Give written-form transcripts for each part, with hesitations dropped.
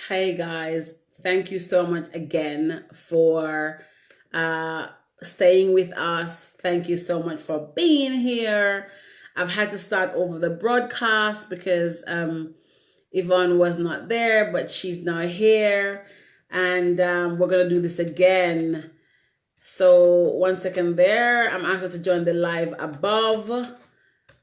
Hey guys, thank you so much again for staying with us. Thank you so much for being here. I've had to start over the broadcast because Yvonne was not there, but she's now here, and we're gonna do this again. So 1 second there. I'm asked to join the live above.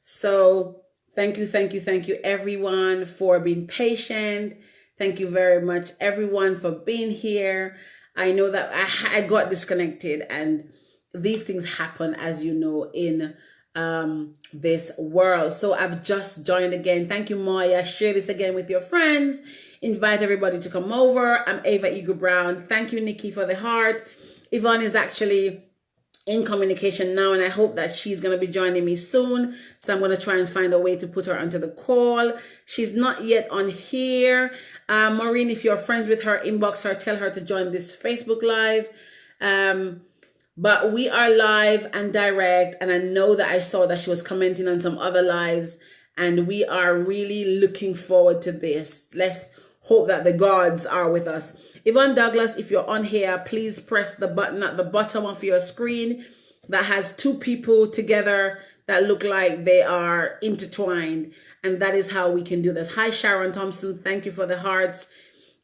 So thank you everyone for being patient. Thank you very much everyone for being here. I know that I got disconnected, and these things happen, as you know, in this world. So I've just joined again. Thank you, Maya. Share this again with your friends. Invite everybody to come over. I'm Ava Eagle Brown. Thank you, Nikki, for the heart. Yvonne is actually in communication now, and I hope that she's going to be joining me soon. So I'm going to try and find a way to put her onto the call. She's not yet on here. Maureen, if you're friends with her, inbox her, tell her to join this Facebook Live. But we are live and direct, and I know that I saw that she was commenting on some other lives, and we are really looking forward to this. Let's hope that the gods are with us. Yvonne Douglas, if you're on here, please press the button at the bottom of your screen that has two people together that look like they are intertwined. And that is how we can do this. Hi, Sharon Thompson. Thank you for the hearts.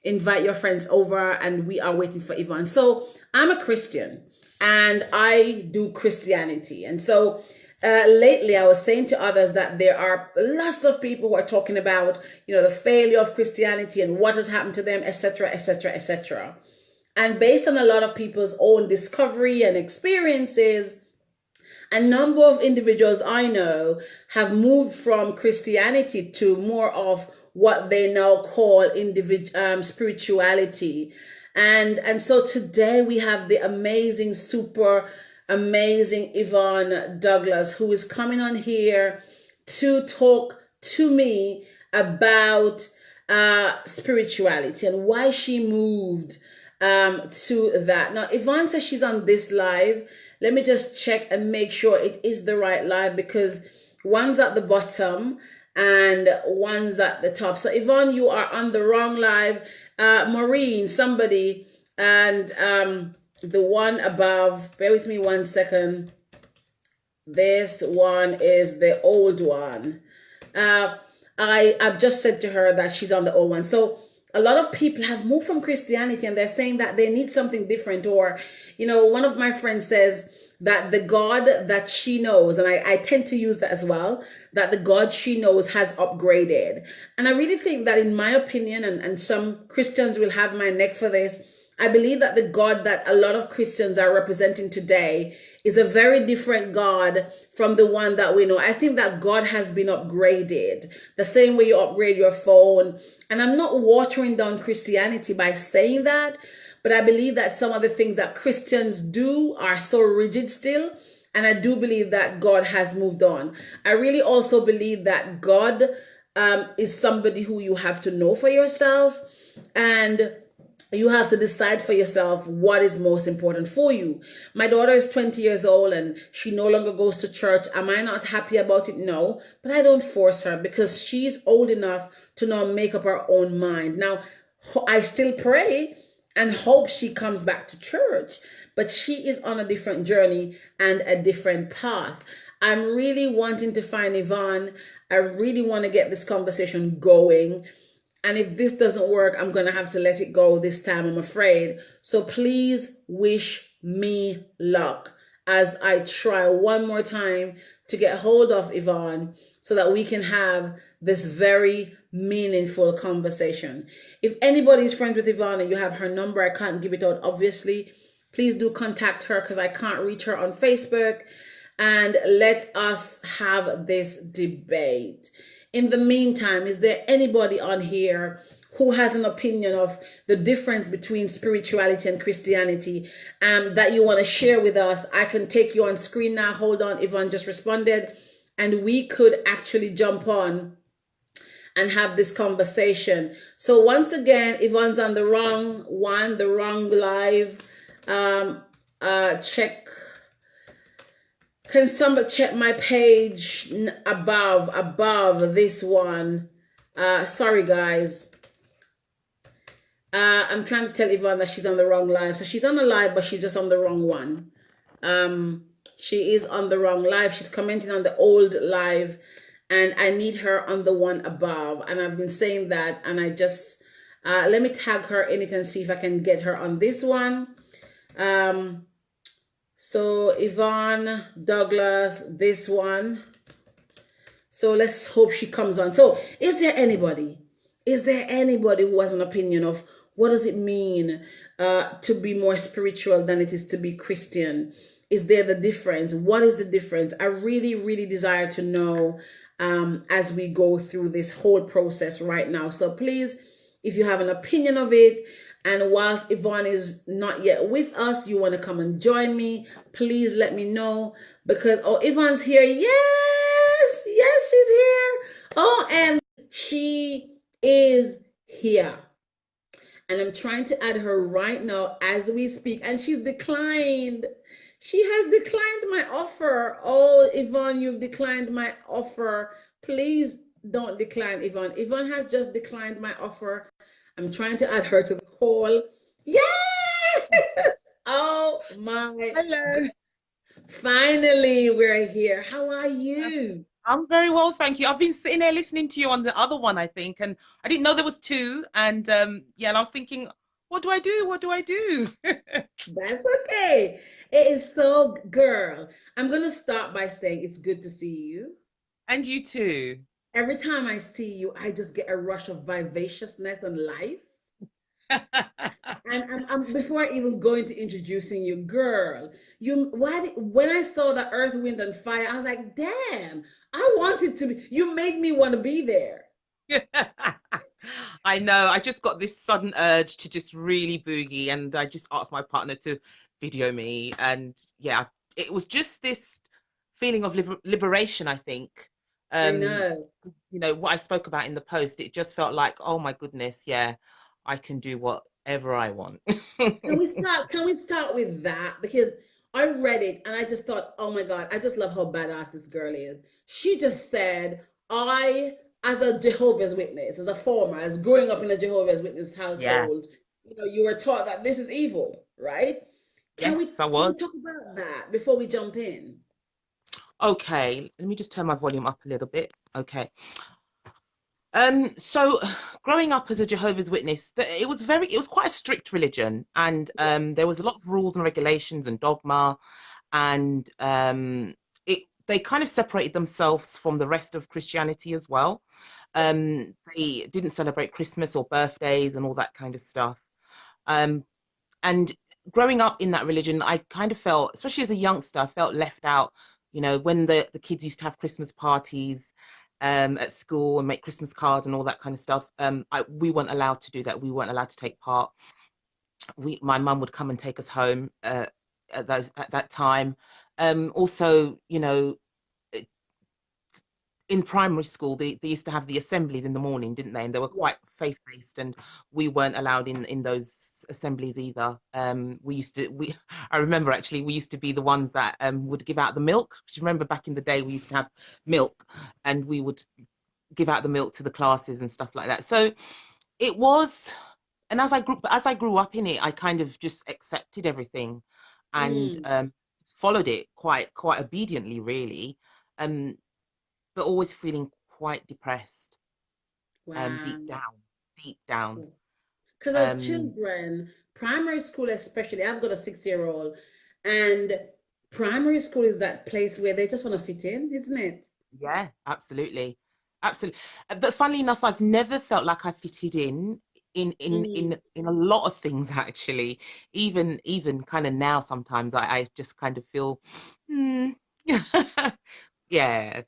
Invite your friends over, and we are waiting for Yvonne. So I'm a Christian, and I do Christianity. And so lately, I was saying to others that there are lots of people who are talking about, the failure of Christianity and what has happened to them, etc., etc., etc. And based on a lot of people's own discovery and experiences, a number of individuals I know have moved from Christianity to more of what they now call spirituality. And so today we have the amazing, super amazing Yvonne Douglas, who is coming on here to talk to me about spirituality and why she moved to that. Now, Yvonne says she's on this live. Let me just check and make sure it is the right live, because one's at the bottom and one's at the top. So Yvonne, you are on the wrong live. Maureen, somebody, and the one above, bear with me 1 second. This one is the old one. I've just said to her that she's on the old one. So a lot of people have moved from Christianity, and they're saying that they need something different. Or, one of my friends says that the God that she knows, and I tend to use that as well, that the God she knows has upgraded. And I really think that, in my opinion, and some Christians will have my neck for this, I believe that the God that a lot of Christians are representing today is a very different God from the one that we know. I think that God has been upgraded the same way you upgrade your phone. And I'm not watering down Christianity by saying that, but I believe that some of the things that Christians do are so rigid still. And I do believe that God has moved on. I really also believe that God is somebody who you have to know for yourself, and you have to decide for yourself what is most important for you. My daughter is 20 years old and she no longer goes to church. Am I not happy about it? No, but I don't force her, because she's old enough to now make up her own mind. Now, I still pray and hope she comes back to church, but she is on a different journey and a different path. I'm really wanting to find Yvonne. I really want to get this conversation going. And if this doesn't work, I'm going to have to let it go this time, I'm afraid. So please wish me luck as I try one more time to get hold of Yvonne so that we can have this very meaningful conversation. If anybody is friends with Yvonne and you have her number, I can't give it out, obviously. Please do contact her, because I can't reach her on Facebook. And let us have this debate. In the meantime, is there anybody on here who has an opinion of the difference between spirituality and Christianity that you want to share with us? I can take you on screen now. Hold on, Yvonne just responded. And we could actually jump on and have this conversation. So once again, Yvonne's on the wrong one, the wrong live. Check. Can somebody check my page above this one? Sorry, guys. I'm trying to tell Yvonne that she's on the wrong live. So she's on the live, but she's just on the wrong one. She is on the wrong live. She's commenting on the old live, and I need her on the one above. And I've been saying that, and I just let me tag her in it and see if I can get her on this one. So Yvonne Douglas, this one. So let's hope she comes on. So is there anybody? Is there anybody who has an opinion of what does it mean to be more spiritual than it is to be Christian? Is there the difference? What is the difference? I really, really desire to know as we go through this whole process right now. So please, if you have an opinion of it, and whilst Yvonne is not yet with us, you want to come and join me, please let me know. Because, oh, Yvonne's here. Yes, yes, she's here. Oh, and she is here. And I'm trying to add her right now as we speak. And she's declined. She has declined my offer. Oh, Yvonne, you've declined my offer. Please don't decline, Yvonne. Yvonne has just declined my offer. I'm trying to add her to the call. Yes! Oh my. Hello. Finally, we're here. How are you? I'm very well, thank you. I've been sitting there listening to you on the other one, I think, and I didn't know there was two. And yeah, and I was thinking, what do I do? What do I do? That's okay. It is so, girl. I'm going to start by saying it's good to see you. And you too. Every time I see you, I just get a rush of vivaciousness and life. And before I even go into introducing you, girl, when I saw the Earth, Wind, and Fire, I was like, damn, I wanted to be, you made me want to be there. I know. I just got this sudden urge to just really boogie, and I just asked my partner to video me. And yeah, it was just this feeling of liberation, I think. I Um, know. you know, what I spoke about in the post, it just felt like, oh my goodness, yeah, I can do whatever I want. Can we start with that? Because I read it and I just thought, oh my God, I just love how badass this girl is. She just said, I, as a Jehovah's Witness, as a former, as growing up in a Jehovah's Witness Yeah. household, you were taught that this is evil, right? Can we Yes, I can was. we talk about that before we jump in? Okay, let me just turn my volume up a little bit. Okay. So growing up as a Jehovah's Witness, it was quite a strict religion, and there was a lot of rules and regulations and dogma, and they kind of separated themselves from the rest of Christianity as well. They didn't celebrate Christmas or birthdays and all that kind of stuff. Um, and growing up in that religion, I kind of felt, especially as a youngster, I felt left out. You know, when the kids used to have Christmas parties at school and make Christmas cards and all that kind of stuff, we weren't allowed to do that. We weren't allowed to take part. My mum would come and take us home at that time. Also, you know, in primary school, they used to have the assemblies in the morning, didn't they? And they were Yeah. quite faith-based, and we weren't allowed in those assemblies either. I remember actually, we used to be the ones that would give out the milk. Do you remember back in the day, we used to have milk, and we would give out the milk to the classes and stuff like that. So it was, and as I grew up in it, I kind of just accepted everything, and Mm, followed it quite obediently, really. Um, but always feeling quite depressed, deep wow. down, deep down. Because as Um, children, primary school especially, I've got a 6-year-old, and primary school is that place where they just want to fit in, isn't it? yeah, absolutely, absolutely. But funnily enough, I've never felt like I fitted Mm, in a lot of things actually. Even kind of now, sometimes I just kind of feel, hmm, yeah,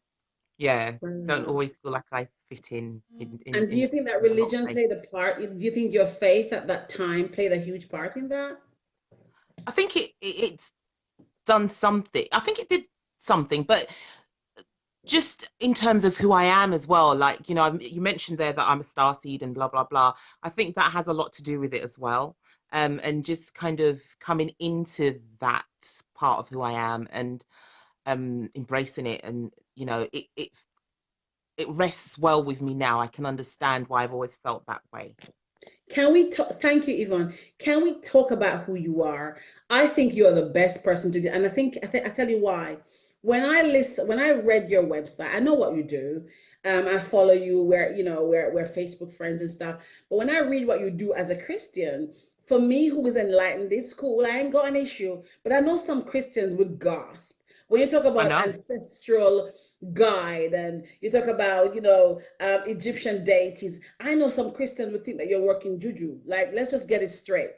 yeah. Don't wow. always feel like I fit And do you think that in a lot of religion places. played a part? Do you think your faith at that time played a huge part in that? I think it's done something. I think it did something, but just in terms of who I am as well, like, you know, you mentioned there that I'm a star seed and blah, blah, blah. I think that has a lot to do with it as well. And just kind of coming into that part of who I am and embracing it. And, you know, it rests well with me now. I can understand why I've always felt that way. Can we talk? Thank you, Yvonne. Can we talk about who you are? I think you're the best person to do, and I tell you why. When I read your website, I know what you do. I follow you where we're Facebook friends and stuff. But when I read what you do as a Christian, for me who is enlightened, it's cool. I ain't got an issue. But I know some Christians would gasp when you talk I about know. ancestral guide and you talk about Egyptian deities. I know some Christians would think that you're working juju. Like, let's just get it straight.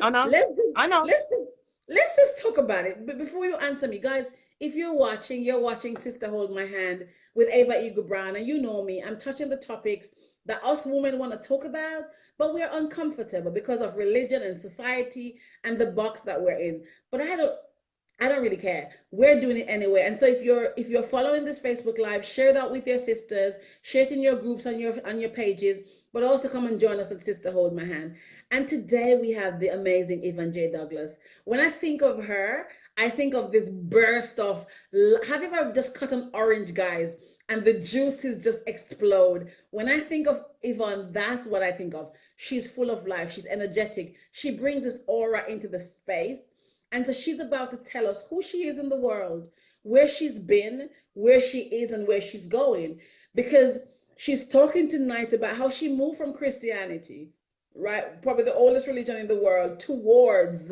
I know. let's just I know. let's just, let's just talk about it. But before you answer me, guys, if you're watching Sister Hold My Hand with Ava Eagle Brown, and you know me, I'm touching the topics that us women want to talk about, but we're uncomfortable because of religion and society and the box that we're in. But I don't really care. We're doing it anyway. And so if you're following this Facebook Live, share it out with your sisters, share it in your groups on your pages, but also come and join us at Sister Hold My Hand. And today we have the amazing Yvonne J. Douglas. When I think of her, I think of this burst of have you ever just cut an orange, guys, and the juices just explode? When I think of Yvonne, that's what I think of. She's full of life, she's energetic, she brings this aura into the space. And so she's about to tell us who she is in the world, where she's been, where she is, and where she's going. Because she's talking tonight about how she moved from Christianity, right? Probably the oldest religion in the world, towards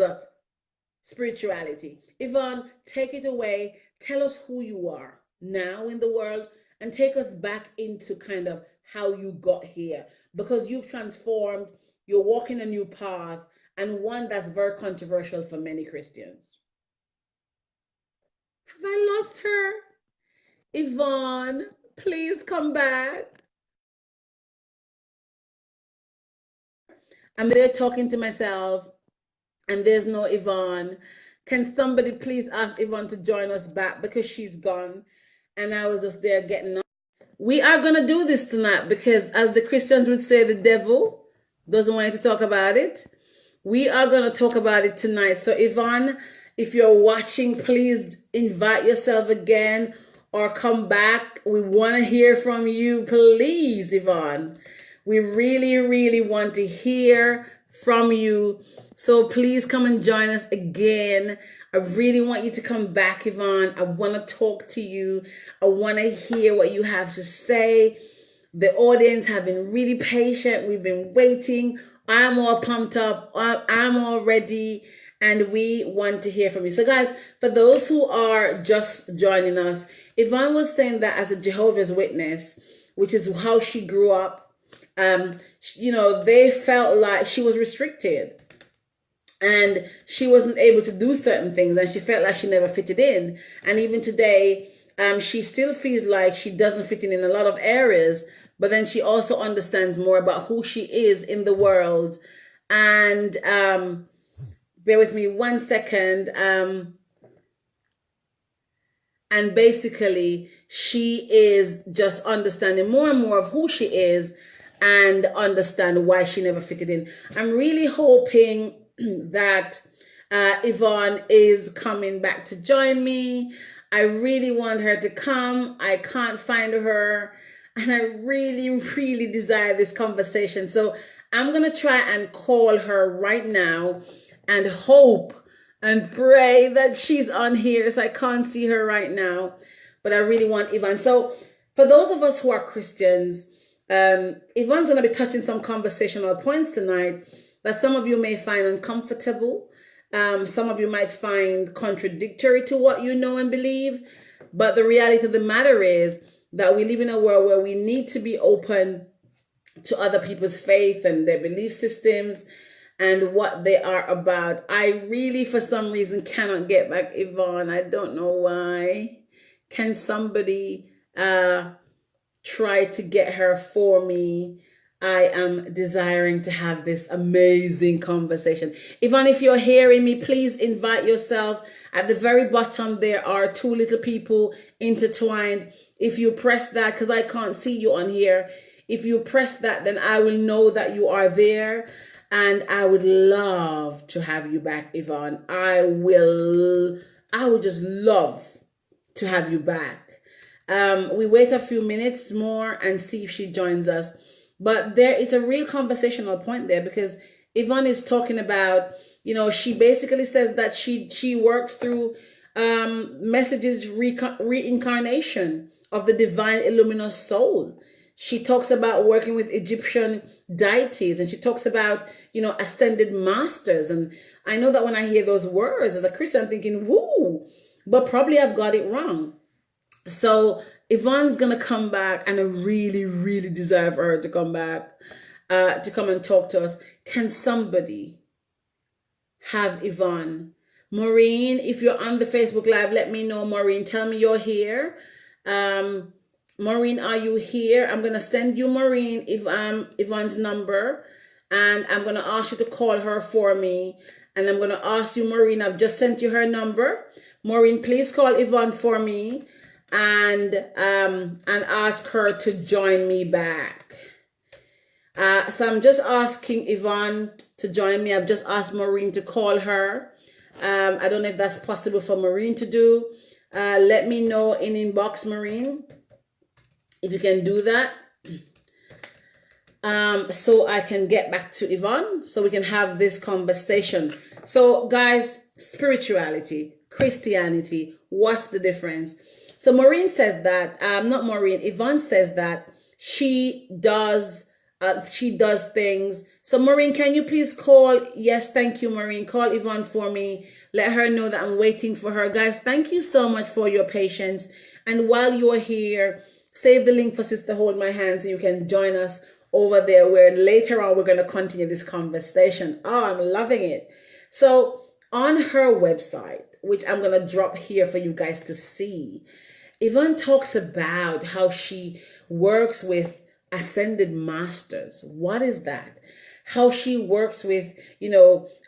spirituality. Yvonne, take it away. Tell us who you are now in the world and take us back into kind of how you got here because you've transformed, you're walking a new path and one that's very controversial for many Christians. Have I lost her? Yvonne, please come back. I'm there talking to myself and there's no Yvonne. Can somebody please ask Yvonne to join us back because she's gone and I was just there getting on. We are going to do this tonight because, as the Christians would say, the devil doesn't want you to talk about it. We are going to talk about it tonight. So, Yvonne, if you're watching, please invite yourself again or come back. We want to hear from you. Please, Yvonne. We really, really want to hear from you. So please come and join us again. I really want you to come back, Yvonne. I want to talk to you. I want to hear what you have to say. The audience have been really patient. We've been waiting. I'm all pumped up. I'm all ready. And we want to hear from you. So guys, for those who are just joining us, Yvonne was saying that as a Jehovah's Witness, which is how she grew up, they felt like she was restricted and she wasn't able to do certain things and she felt like she never fitted in. And even today, she still feels like she doesn't fit in a lot of areas, but then she also understands more about who she is in the world. And bear with me 1 second. And basically, she is just understanding more and more of who she is and understand why she never fitted in. I'm really hoping that Yvonne is coming back to join me. I really want her to come. I can't find her. And I really, really desire this conversation. So I'm going to try and call her right now and hope and pray that she's on here. So I can't see her right now. But I really want Yvonne. So for those of us who are Christians, Yvonne's going to be touching some conversational points tonight that some of you may find uncomfortable. Some of you might find contradictory to what you know and believe. But the reality of the matter is that we live in a world where we need to be open to other people's faith and their belief systems and what they are about. I really, for some reason, cannot get back Yvonne. I don't know why. Can somebody try to get her for me? I am desiring to have this amazing conversation. Yvonne, if you're hearing me, please invite yourself. At the very bottom, there are two little people intertwined. If you press that, because I can't see you on here, if you press that, then I will know that you are there. And I would love to have you back, Yvonne. I would just love to have you back. We wait a few minutes more and see if she joins us. But there is a real conversational point there, because Yvonne is talking about, she basically says that she works through messages reincarnation of the divine illuminous soul. She talks about working with Egyptian deities, and she talks about, ascended masters. And I know that when I hear those words as a Christian, I'm thinking, woo, but probably I've got it wrong. So Yvonne's gonna come back, and I really, really deserve her to come back, to come and talk to us. Can somebody have Yvonne? Maureen, if you're on the Facebook Live, let me know. Maureen, tell me you're here. Maureen, are you here? I'm gonna send you Maureen Yvonne's number, and I'm gonna ask you to call her for me. And I'm gonna ask you, Maureen, I've just sent you her number. Maureen, please call Yvonne for me, and ask her to join me back. So I'm just asking Yvonne to join me. I've just asked Maureen to call her. I don't know if that's possible for Maureen to do. Let me know in inbox, Maureen, if you can do that. So I can get back to Yvonne, so we can have this conversation. So guys, spirituality, Christianity, what's the difference? So Maureen says that, not Maureen, Yvonne says that she does things. So Maureen, can you please call? Yes, thank you, Maureen. Call Yvonne for me. Let her know that I'm waiting for her. Guys, thank you so much for your patience. And while you're here, save the link for Sister Hold My Hand so you can join us over there, where later on we're going to continue this conversation. Oh, I'm loving it. So on her website, which I'm going to drop here for you guys to see, Yvonne talks about how she works with ascended masters. What is that? How she works with,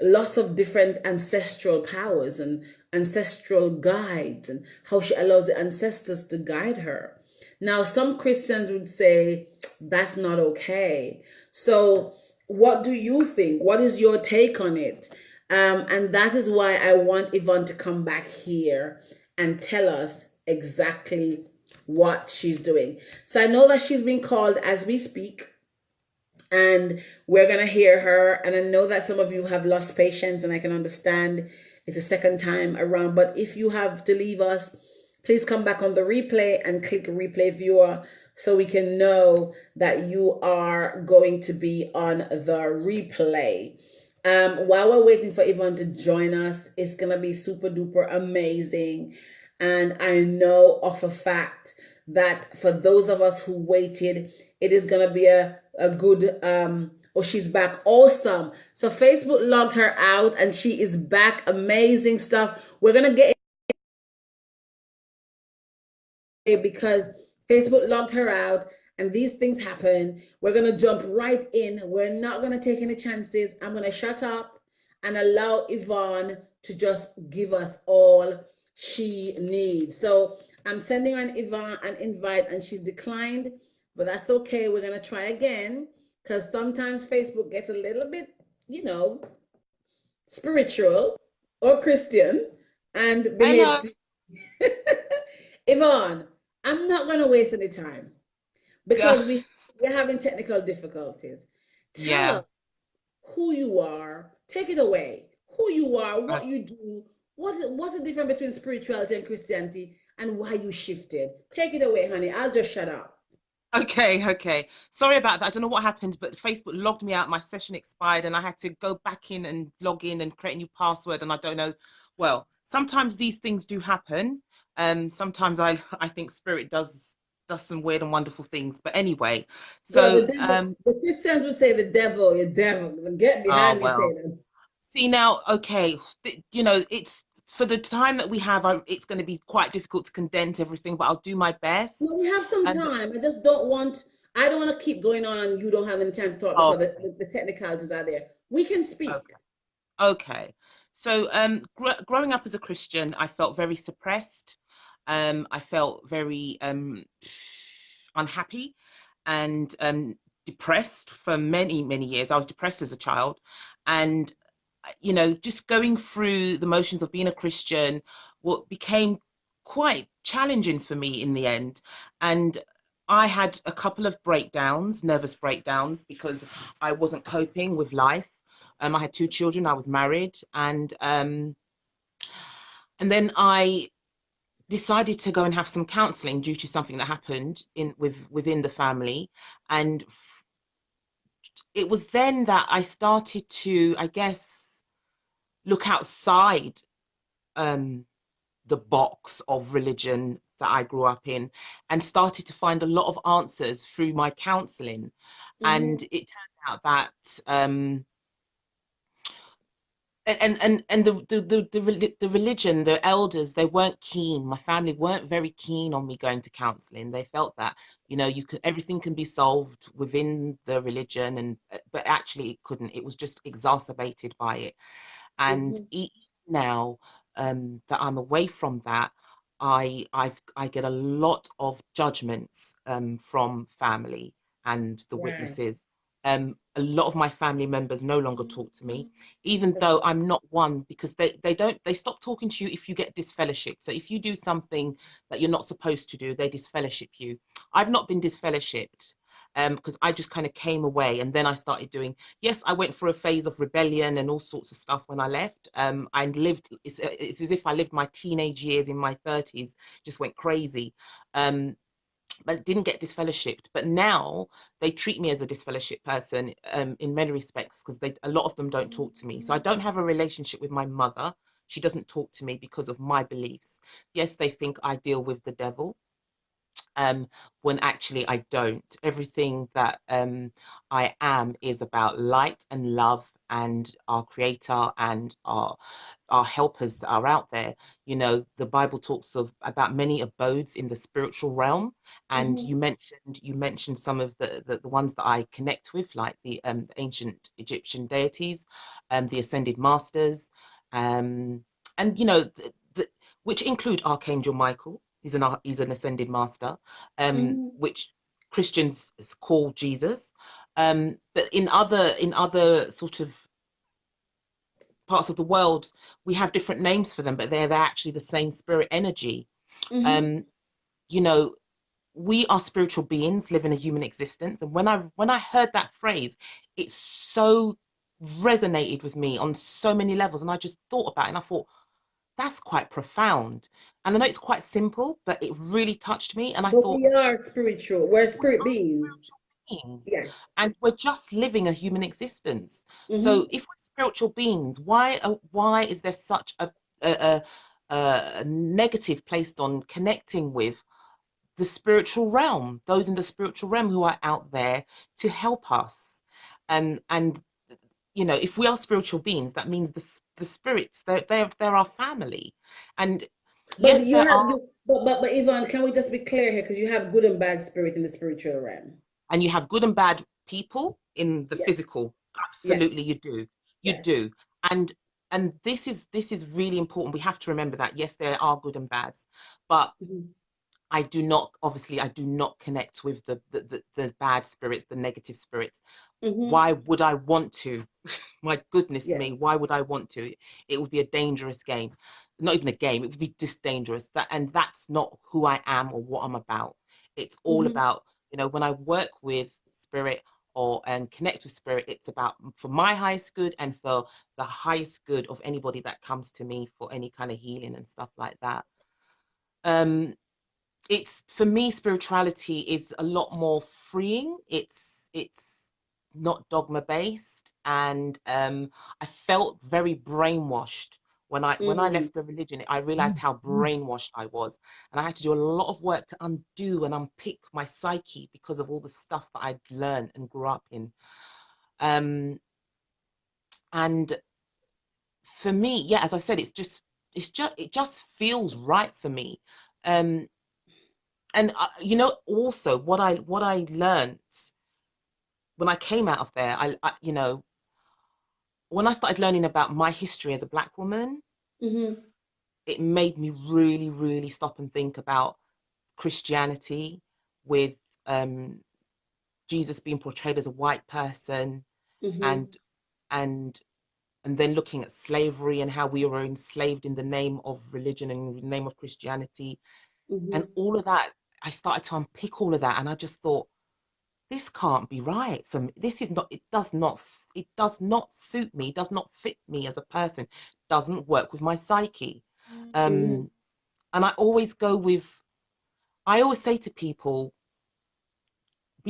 lots of different ancestral powers and ancestral guides, and how she allows the ancestors to guide her. Now, some Christians would say that's not okay. So what do you think? What is your take on it? And that is why I want Yvonne to come back here and tell us exactly what she's doing. So I know that she's been called as we speak, and we're going to hear her. And I know that some of you have lost patience, and I can understand it's the second time around. But if you have to leave us, please come back on the replay and click replay viewer, so we can know that you are going to be on the replay. While we're waiting for Yvonne to join us, it's going to be super duper amazing. And I know of a fact that for those of us who waited, it is going to be a good, she's back. Awesome. So Facebook logged her out and she is back. Amazing stuff. We're going to get because Facebook logged her out and these things happen. We're going to jump right in. We're not going to take any chances. I'm going to shut up and allow Yvonne to just give us all she needs. So I'm sending her an invite and she's declined, but that's okay. We're going to try again, because sometimes Facebook gets a little bit, spiritual or Christian and behaves. Yvonne, I'm not going to waste any time, because we're having technical difficulties. Tell us who you are. Take it away. Who you are, what you do, what's the difference between spirituality and Christianity, and why you shifted. Take it away, honey. I'll just shut up. Okay. Sorry about that. I don't know what happened, but Facebook logged me out. My session expired and I had to go back in and log in and create a new password. And I don't know. Well, sometimes these things do happen. Sometimes I think Spirit does some weird and wonderful things. But anyway, so the Christians would say the devil, get behind me, Satan. See now, okay, it's for the time that we have, it's going to be quite difficult to condense everything, but I'll do my best. No, we have some time. I don't want to keep going on and you don't have any time to talk, because the technicalities are there. We can speak. Okay. So growing up as a Christian, I felt very suppressed. I felt very unhappy and depressed for many, many years. I was depressed as a child, and just going through the motions of being a Christian, what became quite challenging for me in the end. And I had a couple of breakdowns, nervous breakdowns, because I wasn't coping with life. I had two children, I was married, and then I decided to go and have some counseling due to something that happened within the family. And it was then that I started to, I guess, look outside um, the box of religion that I grew up in, and started to find a lot of answers through my counseling. And Mm-hmm. it turned out that and the religion, the elders, they weren't keen. My family weren't very keen on me going to counseling. They felt that, you could, everything can be solved within the religion, and but actually it couldn't. It was just exacerbated by it. And Mm-hmm. now that I'm away from that, I get a lot of judgments from family and the Right. witnesses. A lot of my family members no longer talk to me, even though I'm not one, because they stop talking to you if you get disfellowshipped. So if you do something that you're not supposed to do, they disfellowship you. I've not been disfellowshipped because I just kind of came away, and then I started doing. Yes, I went through a phase of rebellion and all sorts of stuff when I left. I lived. It's as if I lived my teenage years in my 30s, just went crazy. Um, but didn't get disfellowshipped. But now they treat me as a disfellowship person in many respects, because a lot of them don't talk to me. So I don't have a relationship with my mother. She doesn't talk to me because of my beliefs. Yes, they think I deal with the devil, um, when actually I don't. Everything that I am is about light and love and our creator and our helpers that are out there. The Bible talks about many abodes in the spiritual realm, and Mm-hmm. you mentioned some of the ones that I connect with, like the ancient Egyptian deities, the ascended masters, and the, which include Archangel Michael. He's an ascended master, Mm-hmm. which Christians call Jesus. But in other sort of parts of the world, we have different names for them, but they're actually the same spirit energy. Mm-hmm. Um, you know, we are spiritual beings living a human existence, and when I heard that phrase, it so resonated with me on so many levels, and I just thought about it, and I thought, that's quite profound. And I know it's quite simple, but it really touched me. And I But thought, we are spiritual. We're we spirit are beings. spiritual beings, Yes. and we're just living a human existence. So Mm-hmm. if we're spiritual beings, why is there such a, a negative placed on connecting with the spiritual realm, those in the spiritual realm who are out there to help us? And if we are spiritual beings, that means the spirits, they're our family. And But yes, you there have are, you but Yvonne, can we just be clear here? Because you have good and bad spirit in the spiritual realm. and you have good and bad people in the Yes. physical. Yes. Absolutely, you do. You Yes. do. And this is really important. We have to remember that yes, there are good and bads, but Mm-hmm. I do not connect with the bad spirits, the negative spirits. Mm-hmm. Why would I want to? My goodness me, Yes. why would I want to? It would be a dangerous game. Not even a game, it would be just dangerous. And that's not who I am or what I'm about. It's all Mm-hmm. about, when I work with spirit or and connect with spirit, it's about for my highest good and for the highest good of anybody that comes to me for any kind of healing and stuff like that. Um, it's for me, spirituality is a lot more freeing. It's not dogma based, and I felt very brainwashed when I Mm. left the religion. I realized how brainwashed I was, and I had to do a lot of work to undo and unpick my psyche because of all the stuff that I'd learned and grew up in. um and for me, yeah, as I said, it just feels right for me. um and also what I learned when I came out of there, when I started learning about my history as a black woman, Mm-hmm. it made me really, really stop and think about Christianity, with um, Jesus being portrayed as a white person, Mm-hmm. and and and then looking at slavery and how we were enslaved in the name of religion and in the name of Christianity, and Mm-hmm. all of that. I started to unpick all of that, and I just thought, this can't be right for me. This is not, it does not suit me, does not fit me as a person, doesn't work with my psyche. Mm, Um, and I always say to people,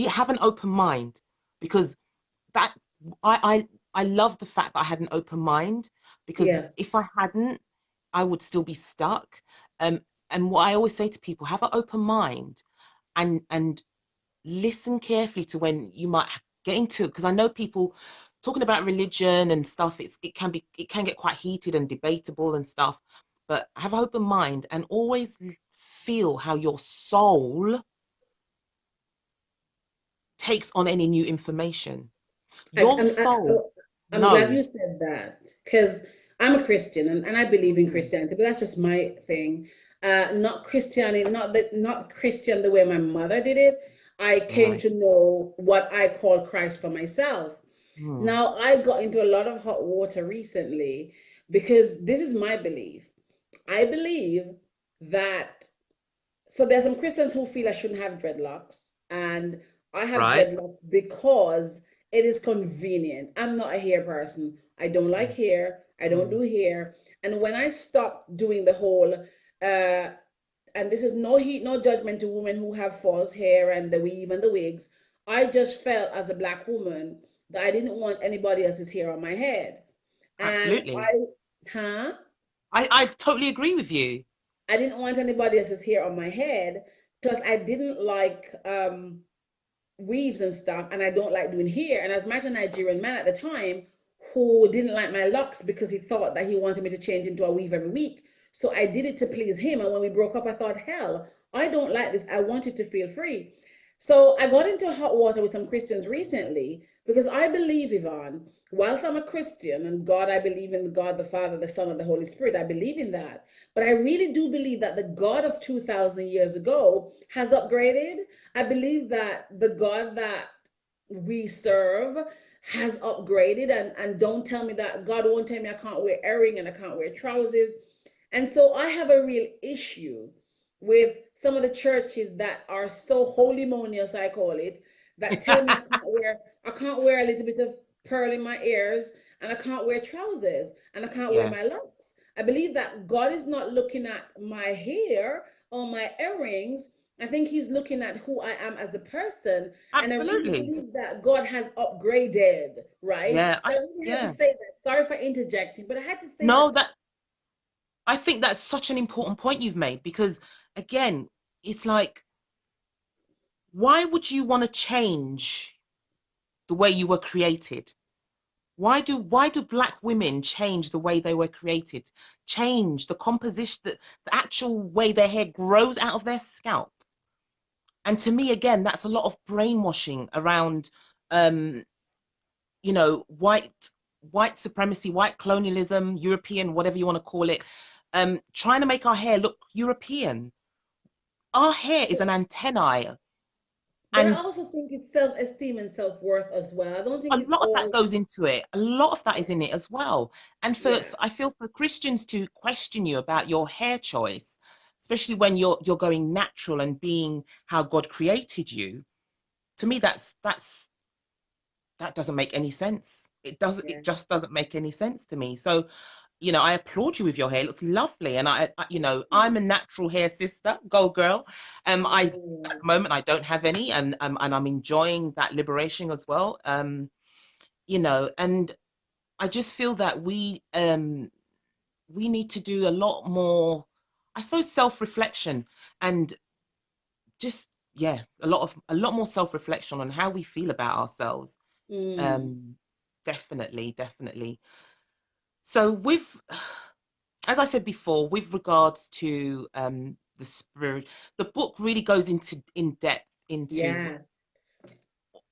have an open mind, because that, I love the fact that I had an open mind, because yeah. if I hadn't, I would still be stuck. Um, and what I always say to people, have an open mind, and listen carefully to when you might get into, because I know people talking about religion and stuff, it can get quite heated and debatable and stuff, but have an open mind and always feel how your soul takes on any new information. I, Your I'm, I, soul I'm glad you knows. said that because I'm a Christian and I believe in Mm, Christianity, but that's just my thing. Not Christianity, not Christian the way my mother did it. I came right. to know what I call Christ for myself. Mm, Now I got into a lot of hot water recently because this is my belief. I believe that so there's some Christians who feel I shouldn't have dreadlocks, and I have right. dreadlocks because it is convenient. I'm not a hair person. I don't like Mm, hair. I don't mm, do hair. And when I stopped doing the whole, and this is no heat, no judgment to women who have false hair and the weave and the wigs. I just felt as a black woman that I didn't want anybody else's hair on my head. And absolutely. I, huh? I totally agree with you. I didn't want anybody else's hair on my head. Plus, I didn't like weaves and stuff, and I don't like doing hair. And I was married to a Nigerian man at the time who didn't like my locks because he thought that he wanted me to change into a weave every week. So I did it to please him. And when we broke up, I thought, hell, I don't like this. I wanted to feel free. So I got into hot water with some Christians recently because I believe, Yvonne, whilst I'm a Christian and God, I believe in God the Father, the Son, and the Holy Spirit. I believe in that. But I really do believe that the God of 2,000 years ago has upgraded. I believe that the God that we serve has upgraded, and don't tell me that God won't tell me I can't wear earring and I can't wear trousers. And so I have a real issue with some of the churches that are so holy monious, I call it, that tell me I can't wear a little bit of pearl in my ears and I can't wear trousers and I can't wear Yeah, my locks. I believe that God is not looking at my hair or my earrings. I think he's looking at who I am as a person. And I really absolutely. believe that God has upgraded, right? Yeah, So I really had to yeah. say that. Sorry for interjecting, but I had to say No, that. that I think that's such an important point you've made, because again, it's like, why would you want to change the way you were created? Why do black women change the way they were created? Change the composition, the actual way their hair grows out of their scalp. And to me, again, that's a lot of brainwashing around, um, white supremacy, white colonialism, European, whatever you want to call it, trying to make our hair look European. Our hair is an antennae, But I and also think it's self-esteem and self-worth as well. I don't a think it's lot of that all, goes into it. A lot of that is in it as well. And yeah, I feel for Christians to question you about your hair choice, especially when you're going natural and being how God created you, to me that doesn't make any sense. yeah. It just doesn't make any sense to me. So, I applaud you with your hair. It looks lovely. And I'm a natural hair sister, go girl. At Mm, the moment I don't have any, and I'm enjoying that liberation as well. And I just feel that we need to do a lot more, I suppose, self-reflection, and just, yeah, a lot more self-reflection on how we feel about ourselves. mm, Um, definitely, definitely. So with, as I said before, with regards to the spirit, the book really goes into in depth into yeah.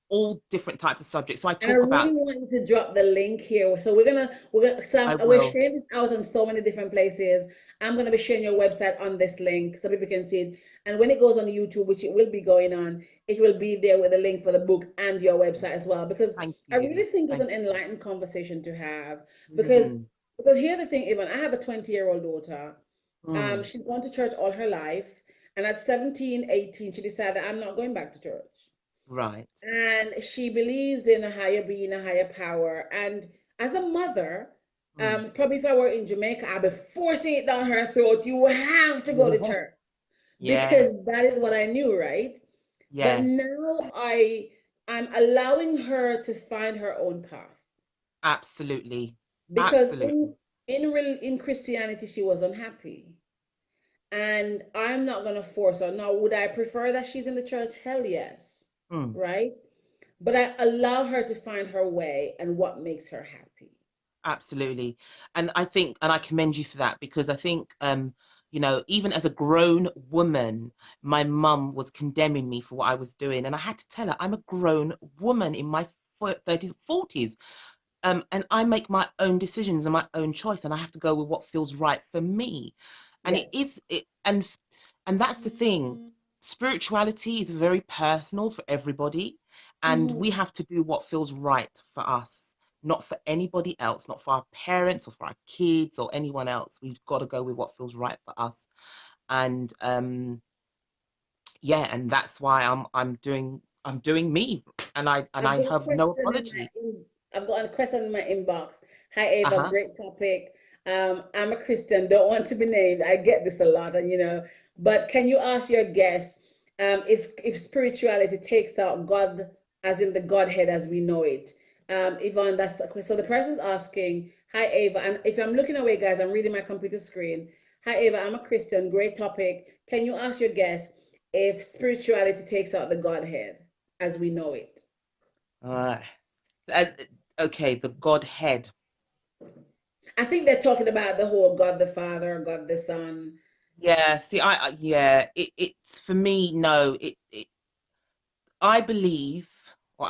all different types of subjects. So I And I talk really about, want you to drop the link here. So I we're will. sharing this out on so many different places. I'm gonna be sharing your website on this link so people can see it. And when it goes on YouTube, which it will be going on, it will be there with a link for the book and your website as well. Because Thank I really you. think it's Thank an you. enlightened conversation to have. Because Mhm. because here's the thing, even I have a 20-year-old daughter. Mm. She's gone to church all her life. And at 17, 18, she decided, I'm not going back to church. Right. And she believes in a higher being, a higher power. And as a mother, Mm. probably if I were in Jamaica, I'd be forcing it down her throat. You have to go to church Yeah. because that is what I knew, right? But Yeah. now I'm allowing her to find her own path Absolutely. because Absolutely. in Christianity she was unhappy, and I'm not gonna force her. Now, would I prefer that she's in the church? Hell yes, Mm. right? But I allow her to find her way and what makes her happy. Absolutely. And I think, and I commend you for that, because I think, even as a grown woman, my mum was condemning me for what I was doing. And I had to tell her, I'm a grown woman in my 30s, 40s. And I make my own decisions and my own choice, and I have to go with what feels right for me. And it Yes. is it, and that's the thing. Spirituality is very personal for everybody, and we Hmm. have to do what feels right for us, not for anybody else, not for our parents or for our kids or anyone else. We've got to go with what feels right for us. And yeah, and that's why I'm doing me, and I I've got a have no question in apology. I've got a question in my inbox. Hi Ava, Uh-huh. great topic. I'm a Christian, don't want to be named. I get this a lot, and but can you ask your guest if spirituality takes out God as in the Godhead as we know it? Yvonne, that's a question. So the person's asking, hi Ava, and if I'm looking away, guys, I'm reading my computer screen. Hi Ava, I'm a Christian, great topic. Can you ask your guest if spirituality takes out the Godhead as we know it? Uh, uh, okay, the Godhead. I think they're talking about the whole God the Father, God the Son. Yeah, see, yeah, it's for me, no, I believe, or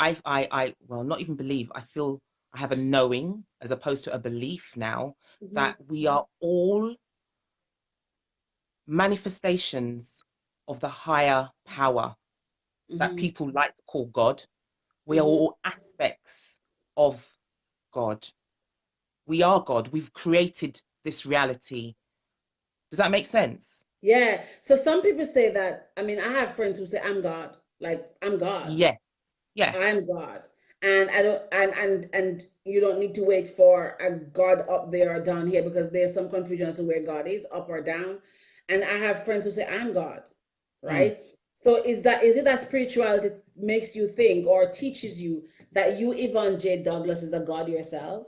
well, not even believe, I feel I have a knowing as opposed to a belief now Hmm. that we are all manifestations of the higher power that Hmm. people like to call God. We are Hmm. all aspects of God. We are God. We've created this reality. Does that make sense? Yeah. So some people say that. I mean, I have friends who say, I'm God. Like, I'm God. Yeah, yeah. I'm God. And I don't and you don't need to wait for a God up there or down here because there's some confusion as to where God is, up or down. And I have friends who say, I'm God, Mm. right? So is it that spirituality makes you think or teaches you that you, Yvonne J. Douglas, is a God yourself?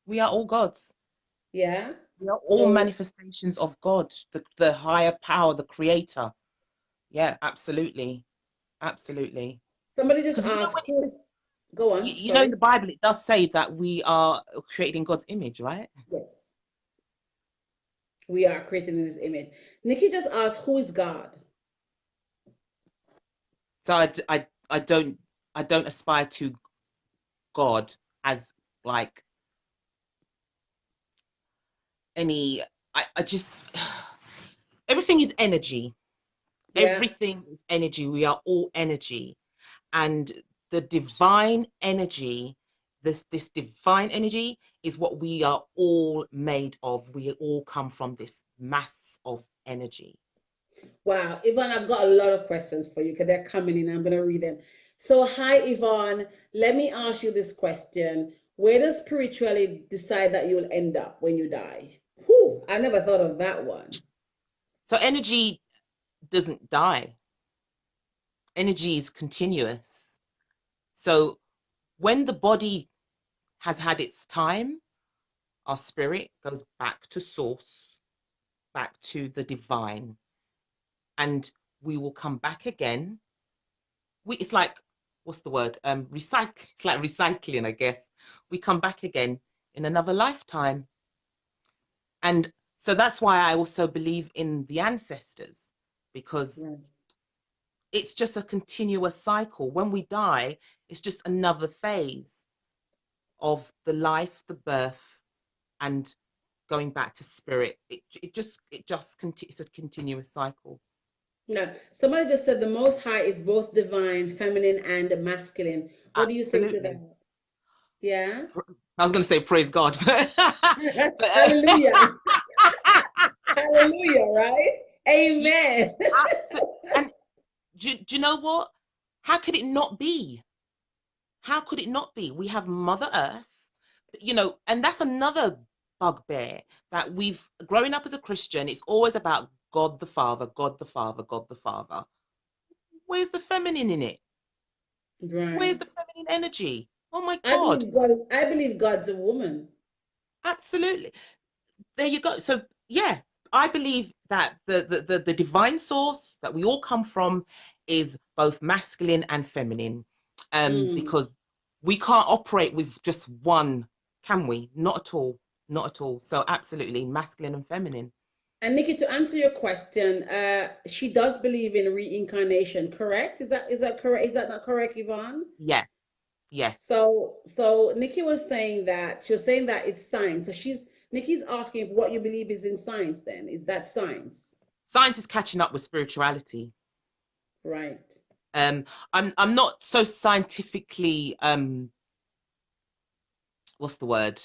We are all gods. Yeah. We are all So manifestations of God, the higher power, the creator. Yeah, absolutely. Absolutely. somebody just Because asked when who is, go on, in sorry. the Bible, it does say that we are created in God's image, right? Yes, we are created in his image. Nikki just asked who is God? So I don't aspire to God as like any, I just, everything is energy. Yeah. Everything is energy. We are all energy. And the divine energy, this divine energy is what we are all made of. We all come from this mass of energy. Wow, Yvonne, I've got a lot of questions for you because they're coming in. I'm going to read them. So, hi, Yvonne. Let me ask you this question. Where does spirituality decide that you'll end up when you die? Whew, I never thought of that one. So energy doesn't die. Energy is continuous. So when the body has had its time, our spirit goes back to source, back to the divine, and we will come back again. It's like, what's the word? Recycle. It's like recycling, I guess. We come back again in another lifetime. And so that's why I also believe in the ancestors, because Right. it's just a continuous cycle. When we die, it's just another phase of the life, the birth, and going back to spirit. It's a continuous cycle. Now, somebody just said the Most High is both divine, feminine, and masculine. What do you say to Absolutely. that? Yeah. I was going to say praise God, but Hallelujah. Hallelujah, right? Yes, Amen. absolutely. And do you know what? How could it not be? How could it not be? We have Mother Earth, and that's another bugbear that we've growing up as a Christian, it's always about God the Father, God the Father, God the Father. Where's the feminine in it? Where's the Right. feminine energy? Oh my I God. believe God. I believe God's a woman. Absolutely. There you go. So yeah, I believe that the divine source that we all come from is both masculine and feminine. Mm. Because we can't operate with just one, can we? Not at all. Not at all. So absolutely masculine and feminine. And Nikki, to answer your question, she does believe in reincarnation. Correct? Is that correct? Is that not correct, Yvonne? Yeah, yes. So Nikki was saying that it's science. So Nikki's asking if what you believe is in science. Then is that science? Science is catching up with spirituality. Right. Um, I'm not so scientifically what's the word?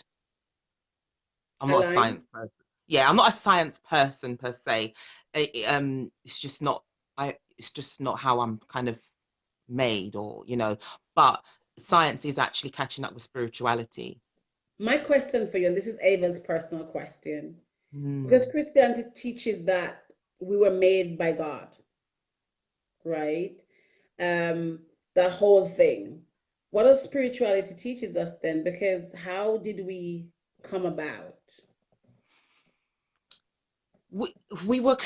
I'm not a Aligned. science person. Yeah, I'm not a science person per se. It's just not. It's just not how I'm kind of made, or. But science is actually catching up with spirituality. My question for you, and this is Ava's personal question, because Hmm. Christianity teaches that we were made by God, right? Um, the whole thing. What does spirituality teaches us then? Because how did we come about? We, we were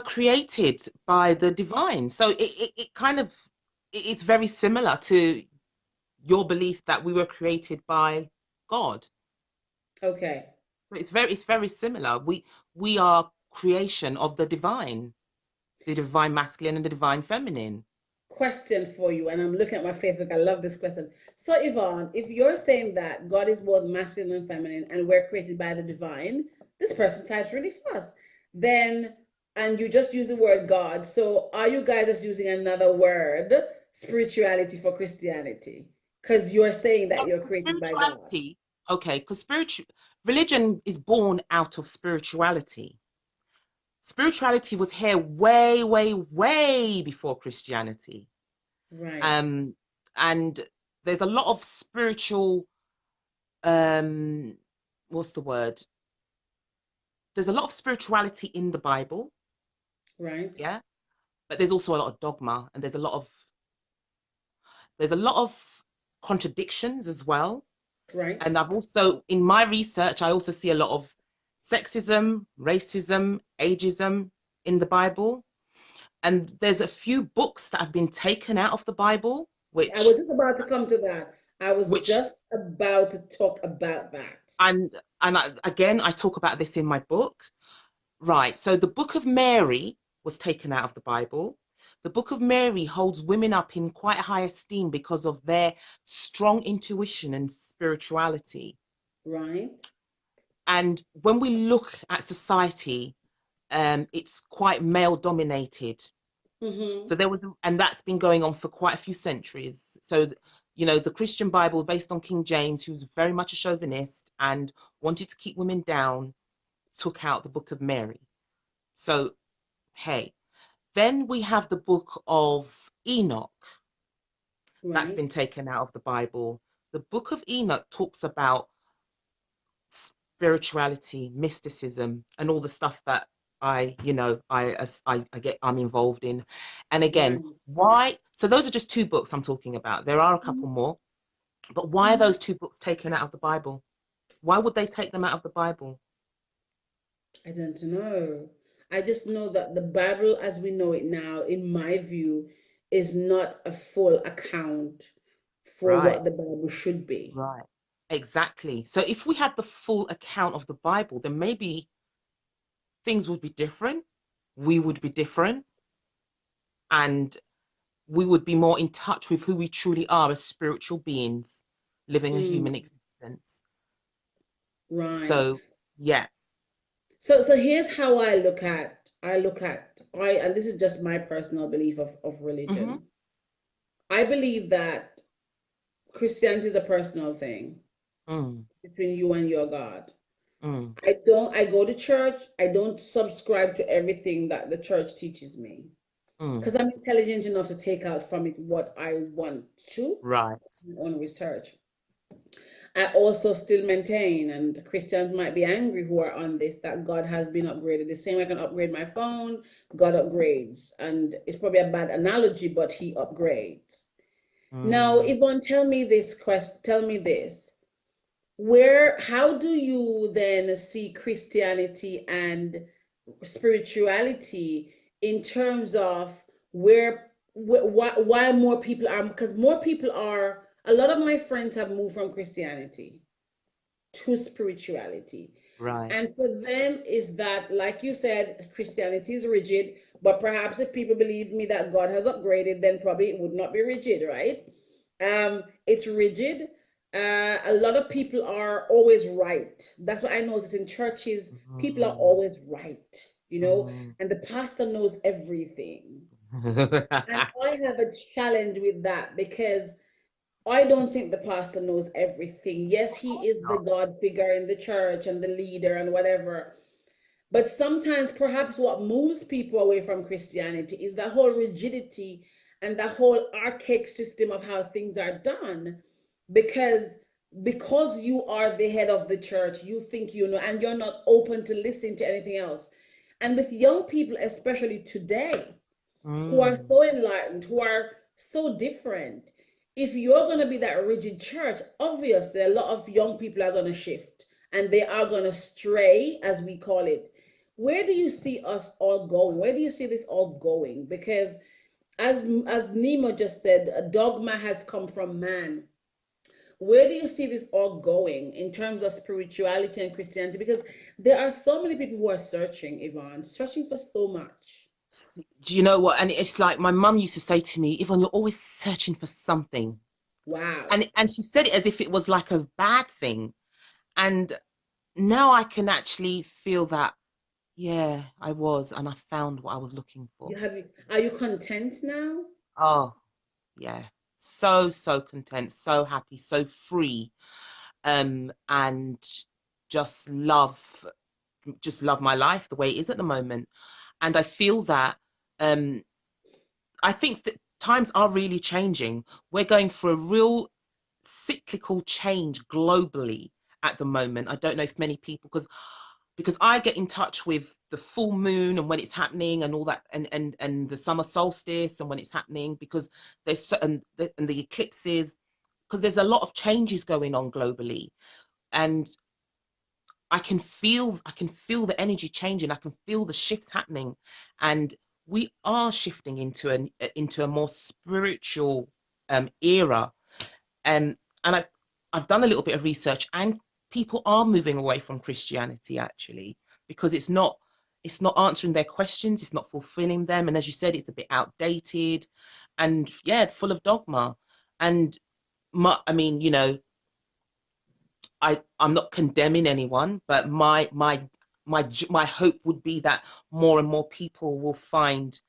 created by the divine, so it kind of it's very similar to your belief that we were created by God. Okay. So it's very similar. We are creation of the divine masculine and the divine feminine. Question for you, and I'm looking at my Facebook. I love this question. So, Yvonne, if you're saying that God is both masculine and feminine, and we're created by the divine, this person types really fast. Then, and you just use the word God. So, are you guys just using another word, spirituality, for Christianity? Because you're saying No, that you're 'cause created by God. spirituality, okay, because religion is born out of spirituality. Spirituality was here way, way, way before Christianity. Right. Um, and there's a lot of spiritual, um, what's the word? There's a lot of spirituality in the Bible, Right. yeah, but there's also a lot of dogma, and there's a lot of contradictions as well. Right. And I've also, in my research, I also see a lot of sexism, racism, ageism in the Bible. And there's a few books that have been taken out of the Bible, I was just about to come to that. I was which, just about to talk about that. and again, I talk about this in my book. Right. So the Book of Mary was taken out of the Bible. The Book of Mary holds women up in quite high esteem because of their strong intuition and spirituality. Right. And when we look at society, it's quite male dominated. Mm-hmm. So and that's been going on for quite a few centuries. So, the Christian Bible, based on King James, who's very much a chauvinist and wanted to keep women down, took out the Book of Mary. So, hey, then we have the Book of Enoch that's Right. been taken out of the Bible. The Book of Enoch talks about spirituality, mysticism, and all the stuff that I'm involved in. And Right. again, why? So those are just two books I'm talking about. There are a couple more, but why are Mhm. those two books taken out of the Bible? Why would they take them out of the Bible? I don't know. I just know that the Bible, as we know it now, in my view, is not a full account for Right, what the Bible should be. right. Exactly. So if we had the full account of the Bible, then maybe things would be different. We would be different, and we would be more in touch with who we truly are as spiritual beings living a human Mm, existence. right. So, yeah. So here's how I and this is just my personal belief of Hmm. religion. I believe that Christianity is a personal thing Mm. between you and your God. Mm, I go to church. I don't subscribe to everything that the church teaches me mm. because I'm intelligent enough to take out from it what I want to Right. on research. I also still maintain, and Christians might be angry who are on this, that God has been upgraded. The same way I can upgrade my phone, God upgrades. And it's probably a bad analogy, but he upgrades. Now, Mm, Yvonne, tell me this. How do you then see Christianity and spirituality in terms of why more people are, because more people are, a lot of my friends have moved from Christianity to spirituality. right. And for them is that, like you said, Christianity is rigid, but perhaps if people believe me that God has upgraded, then probably it would not be rigid, right? It's rigid. A lot of people are always right. That's what I notice in churches. People are Mm, always right, mm. and the pastor knows everything. And I have a challenge with that because I don't think the pastor knows everything. Yes, Of he course is the not. God figure in the church and the leader and whatever. But sometimes, perhaps what moves people away from Christianity is that whole rigidity and that whole archaic system of how things are done. Because because you are the head of the church, you think you know, and you're not open to listening to anything else. And with young people, especially today, who are Mm, so enlightened, who are so different. If you're going to be that rigid church, obviously a lot of young people are going to shift and they are going to stray, as we call it. Where do you see us all going? Where do you see this all going? Because as Nemo just said, a dogma has come from man. Where do you see this all going in terms of spirituality and Christianity? Because there are so many people who are searching, Yvonne, searching for so much. do you know what? And it's like my mum used to say to me, Yvonne, you're always searching for something. Wow. And she said it as if it was like a bad thing. And now I can actually feel that, yeah, I was, and I found what I was looking for. Are you content now? Oh, yeah. So, so content, so happy, so free. And just love, just love my life the way it is at the moment. And I feel that um I think that times are really changing. We're going for a real cyclical change globally at the moment. I don't know if many people, because I get in touch with the full moon and when it's happening and all that, and the summer solstice and when it's happening, because there's and the eclipses, because there's a lot of changes going on globally, and I can feel the energy changing. I can feel the shifts happening, and we are shifting into a more spiritual era. And I've done a little bit of research, and people are moving away from Christianity actually, because it's not answering their questions, it's not fulfilling them, and as you said, it's a bit outdated, and yeah, full of dogma. And I mean, I'm not condemning anyone, but my hope would be that more and more people will find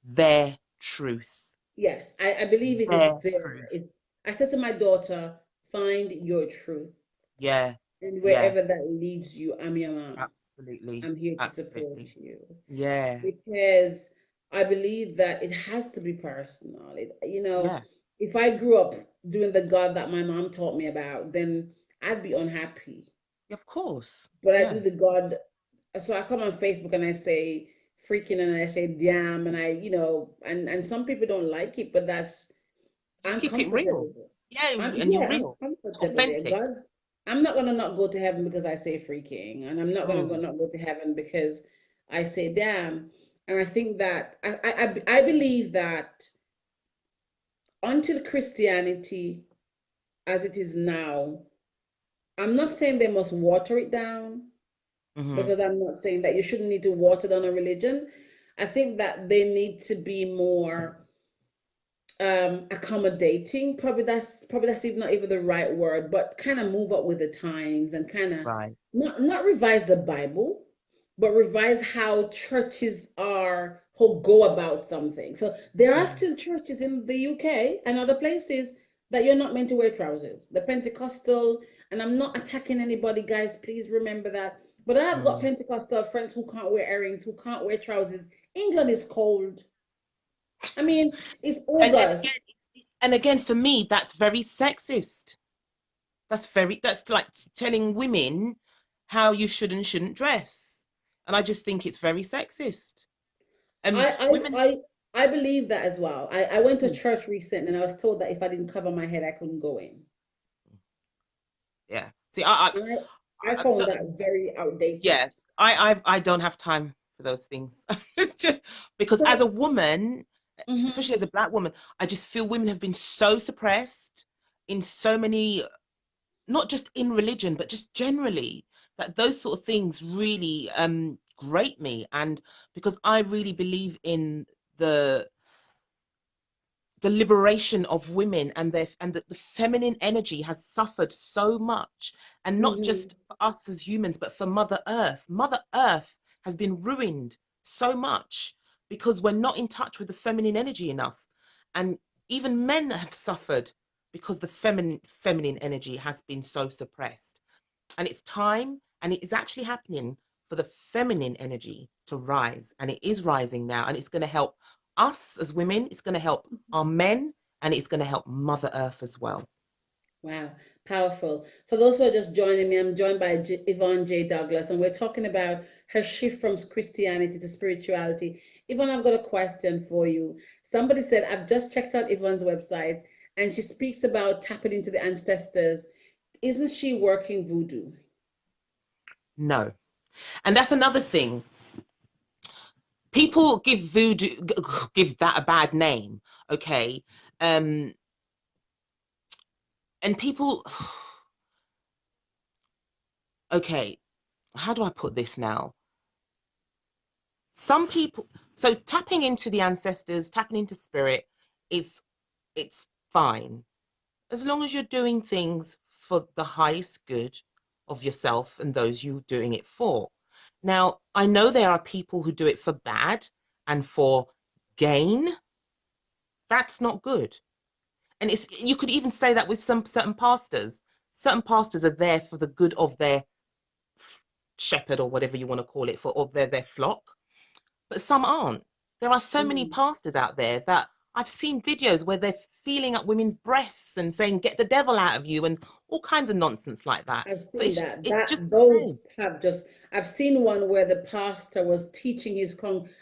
their truth, Yes, I believe it is their there. truth. I said to my daughter, find your truth. Yeah, And yeah, wherever that leads you, I'm your mom. absolutely, I'm here to support absolutely. you. Yeah, Because I believe that it has to be personal. yeah, If I grew up doing the God that my mom taught me about, then I'd be unhappy. of course. But I do Yeah, the God, so I come on Facebook and I say freaking and I say damn and and some people don't like it, but just I'm keep it comfortable real. with it. Yeah, and you're I'm real, comfortable there. authentic. I'm not gonna not go to heaven because I say freaking, and I'm not gonna go Mm, not go to heaven because I say damn. And I think that I believe that until Christianity as it is now, I'm not saying they must water it down hmm. because I'm not saying that you shouldn't need to water down a religion. I think that they need to be more accommodating. Probably that's even not even the right word, but kind of move up with the times and kind of Right. not revise the Bible, but revise how churches are who go about something. So there are Mm, still churches in the UK and other places that you're not meant to wear trousers. The Pentecostal And I'm not attacking anybody, guys. Please remember that. But I have got Mm. Pentecostal friends who can't wear earrings, who can't wear trousers. England is cold. I mean, it's And August. again, and again, for me, that's very sexist. That's like telling women how you should and shouldn't dress. And I just think it's very sexist. I Women, I I I believe that as well. I went to mm, church recently and I was told that if I didn't cover my head, I couldn't go in. yeah. See, And I I found that very outdated. yeah, I don't have time for those things. It's just because as a So, woman, mhm, especially as a black woman, I just feel women have been so suppressed in so many, not just in religion, but just generally, that those sort of things really grate me. And because I really believe in the the liberation of women and their and that the feminine energy has suffered so much, and not mhm, just for us as humans but for Mother Earth has been ruined so much because we're not in touch with the feminine energy enough, and even men have suffered because the feminine energy has been so suppressed. And it's time, and it is actually happening for the feminine energy to rise, and it is rising now, and it's going to help us as women, it's going to help our men, and it's going to help Mother Earth as well. wow, powerful. For those who are just joining me, I'm joined by Yvonne J. Douglas, and we're talking about her shift from Christianity to spirituality. Yvonne, I've got a question for you. Somebody said, I've just checked out Yvonne's website, and she speaks about tapping into the ancestors. Isn't she working voodoo? No. And that's another thing. People give voodoo, give that a bad name, okay? Um, and people, okay, how do I put this now? Some people, so tapping into the ancestors, tapping into spirit is, it's fine as long as you're doing things for the highest good of yourself and those you're doing it for. Now, I know there are people who do it for bad and for gain. That's not good. And it's, you could even say that with some certain pastors. Certain pastors are there for the good of their shepherd, or whatever you want to call it, for of their flock, but some aren't. There are so many Mm, pastors out there that I've seen videos where they're feeling up women's breasts and saying, get the devil out of you, and all kinds of nonsense like that. I've So seen that. it's just That the same. those have just. I've seen one where the pastor was teaching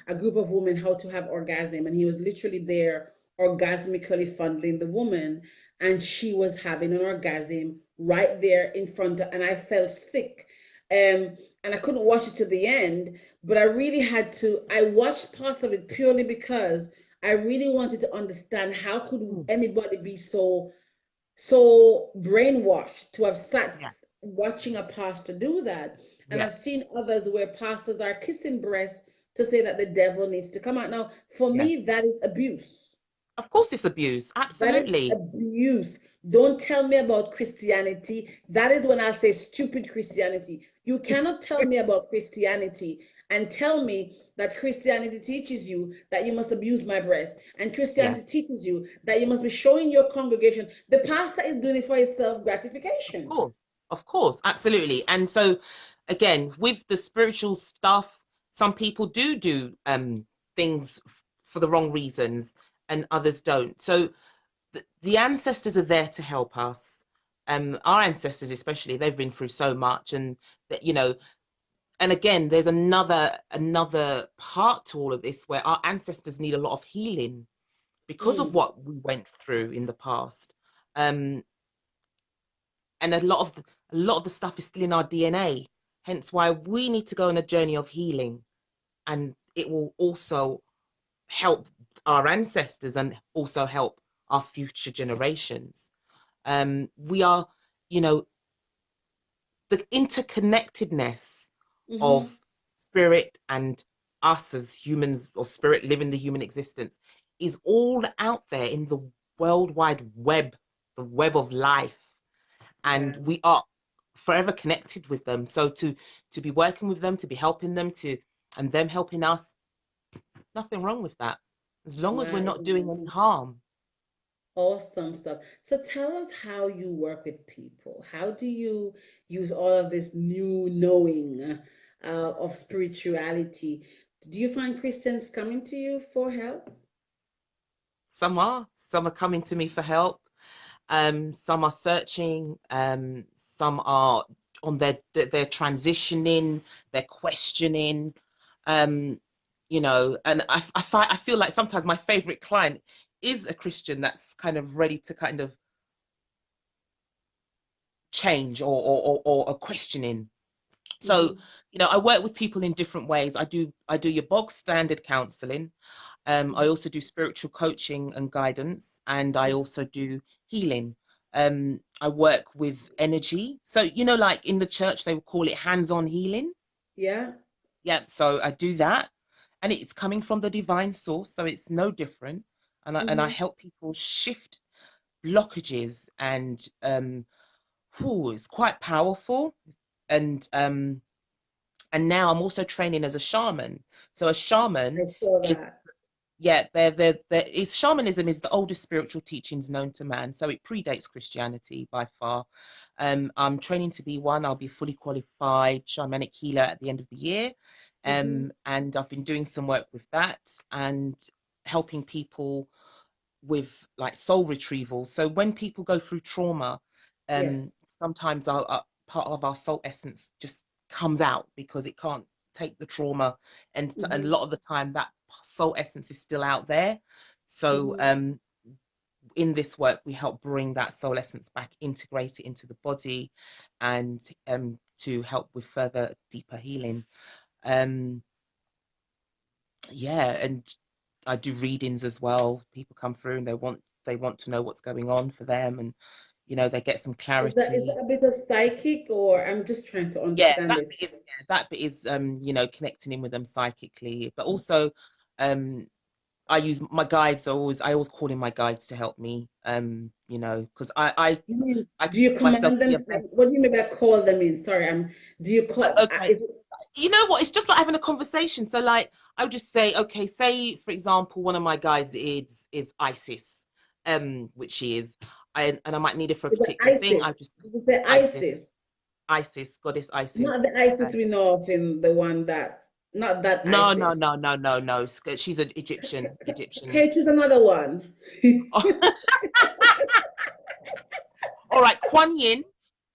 a group of women how to have orgasm, and he was literally there orgasmically fondling the woman, and she was having an orgasm right there in front of, and I felt sick. And I couldn't watch it to the end, but I really had to. I watched parts of it purely because I really wanted to understand how could Mm, anybody be so brainwashed to have sat yeah, watching a pastor do that. And yeah, I've seen others where pastors are kissing breasts to say that the devil needs to come out. Now, for yeah. me, that is abuse. Of course, it's abuse. That is Absolutely. abuse. Don't tell me about Christianity. That is when I say stupid Christianity. You cannot tell me about Christianity and tell me that Christianity teaches you that you must abuse my breast, and Yeah, Christianity teaches you that you must be showing your congregation. The pastor is doing it for his self of gratification. course. Of course, absolutely. And so, again, with the spiritual stuff, some people do things for the wrong reasons, and others don't. So the ancestors are there to help us. Our ancestors, especially, they've been through so much, and that, and again, there's another part to all of this where our ancestors need a lot of healing because of Mm, what we went through in the past. Um, and a lot of the stuff is still in our DNA. Hence why we need to go on a journey of healing, and it will also help our ancestors and also help our future generations. We are, you know, the interconnectedness mm-hmm. of spirit and us as humans, or spirit living the human existence, is all out there in the worldwide web, the web of life, and Wow. we are forever connected with them. So to be working with them, to be helping them, to and them helping us, nothing wrong with that, as long as we're Wow. not doing any harm. Awesome stuff. So tell us how you work with people. How do you use all of this new knowing of spirituality? Do you find Christians coming to you for help? Some are coming to me for help. Some are searching. Some are on they're transitioning. They're questioning. Um, and I feel like sometimes my favorite client is a Christian that's kind of ready to kind of change or a questioning. So, Hmm. I work with people in different ways. I do your bog standard counseling. I also do spiritual coaching and guidance, and I also do healing. I work with energy. So, like in the church, they would call it hands-on healing. Yeah. Yeah, so I do that, and it's coming from the divine source, so it's no different. And I Hmm. help people shift blockages, and it's quite powerful. And now I'm also training as a shaman. So a shaman I saw is, that. yeah, shamanism is the oldest spiritual teachings known to man. So it predates Christianity by far. I'm training to be one. I'll be fully qualified shamanic healer at the end of the year. Hmm. And I've been doing some work with that and helping people with like soul retrieval. So when people go through trauma, Yes. sometimes our part of our soul essence just comes out because it can't take the trauma, and a Hmm. lot of the time that soul essence is still out there. So Hmm. in this work, we help bring that soul essence back, integrate it into the body, and to help with further deeper healing. Um, yeah, and I do readings as well. People come through and they want to know what's going on for them, and they get some Is clarity. that a bit of psychic, or I'm just trying to Yeah, understand it? that bit is connecting in with them psychically, but also um I use my guides. I always call in my guides to help me, because You mean, I do you consider myself command to be them? a vessel. What do you mean by call them in? Sorry, do you call? Okay, Is it you know what? It's just like having a conversation. So like I would just say, okay, say for example, one of my guys is Isis, which she is, and I might need it for a is it particular thing. I ISIS? just Did you say Isis, ISIS? goddess Not the Isis. ISIS we know of in the one that, not that No, no, ISIS. no, no, no, no. She's an Egyptian. Okay, choose another one. All right, Kuan Yin.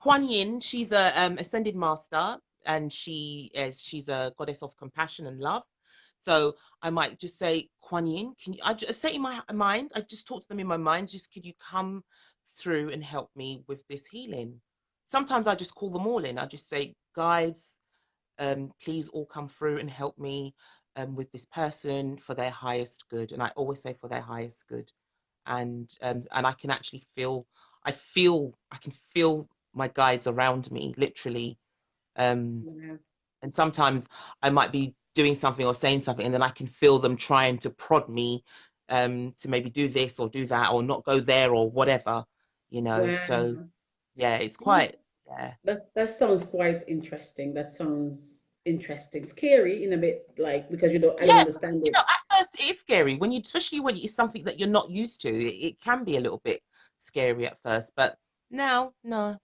Kuan Yin, she's a ascended master, and she's a goddess of compassion and love. So I might just say, Kuan Yin, can you? I just say in my mind, I just talk to them in my mind. Just could you come through and help me with this healing? Sometimes I just call them all in. I just say, guides, please all come through and help me with this person for their highest good. And I always say for their highest good. And I can actually I can feel my guides around me, literally. Um, Yeah. and sometimes I might be doing something or saying something, and then I can feel them trying to prod me to maybe do this or do that or not go there or whatever, So Wow. yeah, it's Yeah. quite, yeah. That sounds quite interesting. That sounds interesting. Scary in a bit, like, because I don't Yeah, understand because it. at first it is scary when especially when it's something that you're not used to. It can be a little bit scary at first, but now, no.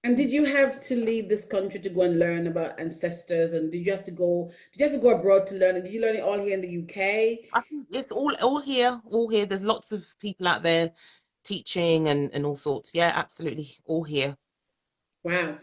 And did you have to leave this country to go and learn about ancestors? And did you have to go abroad to learn it? Did you learn it all here in the UK? I think it's all here, all here. There's lots of people out there teaching and all sorts. Yeah, absolutely, all here. Wow.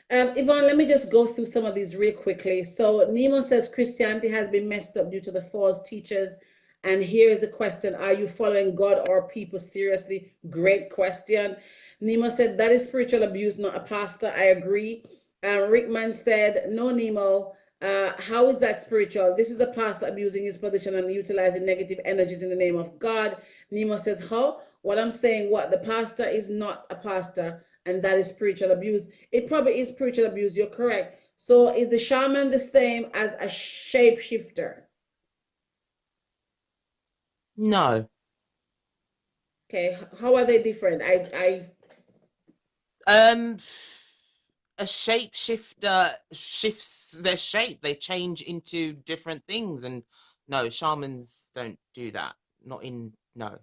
Yvonne, let me just go through some of these real quickly. So Nemo says Christianity has been messed up due to the false teachers. And here is the question: are you following God or people seriously? Great question. Nemo said that is spiritual abuse, not a pastor. I agree. Rickman said, no, Nemo. How is that spiritual? This is a pastor abusing his position and utilizing negative energies in the name of God. Nemo says, how? What I'm saying, what? The pastor is not a pastor, and that is spiritual abuse. It probably is spiritual abuse. You're correct. So is the shaman the same as a shapeshifter? No, Okay, how are they different? um, a shapeshifter shifts their shape. They change into different things, and no, shamans don't do that. Not in no.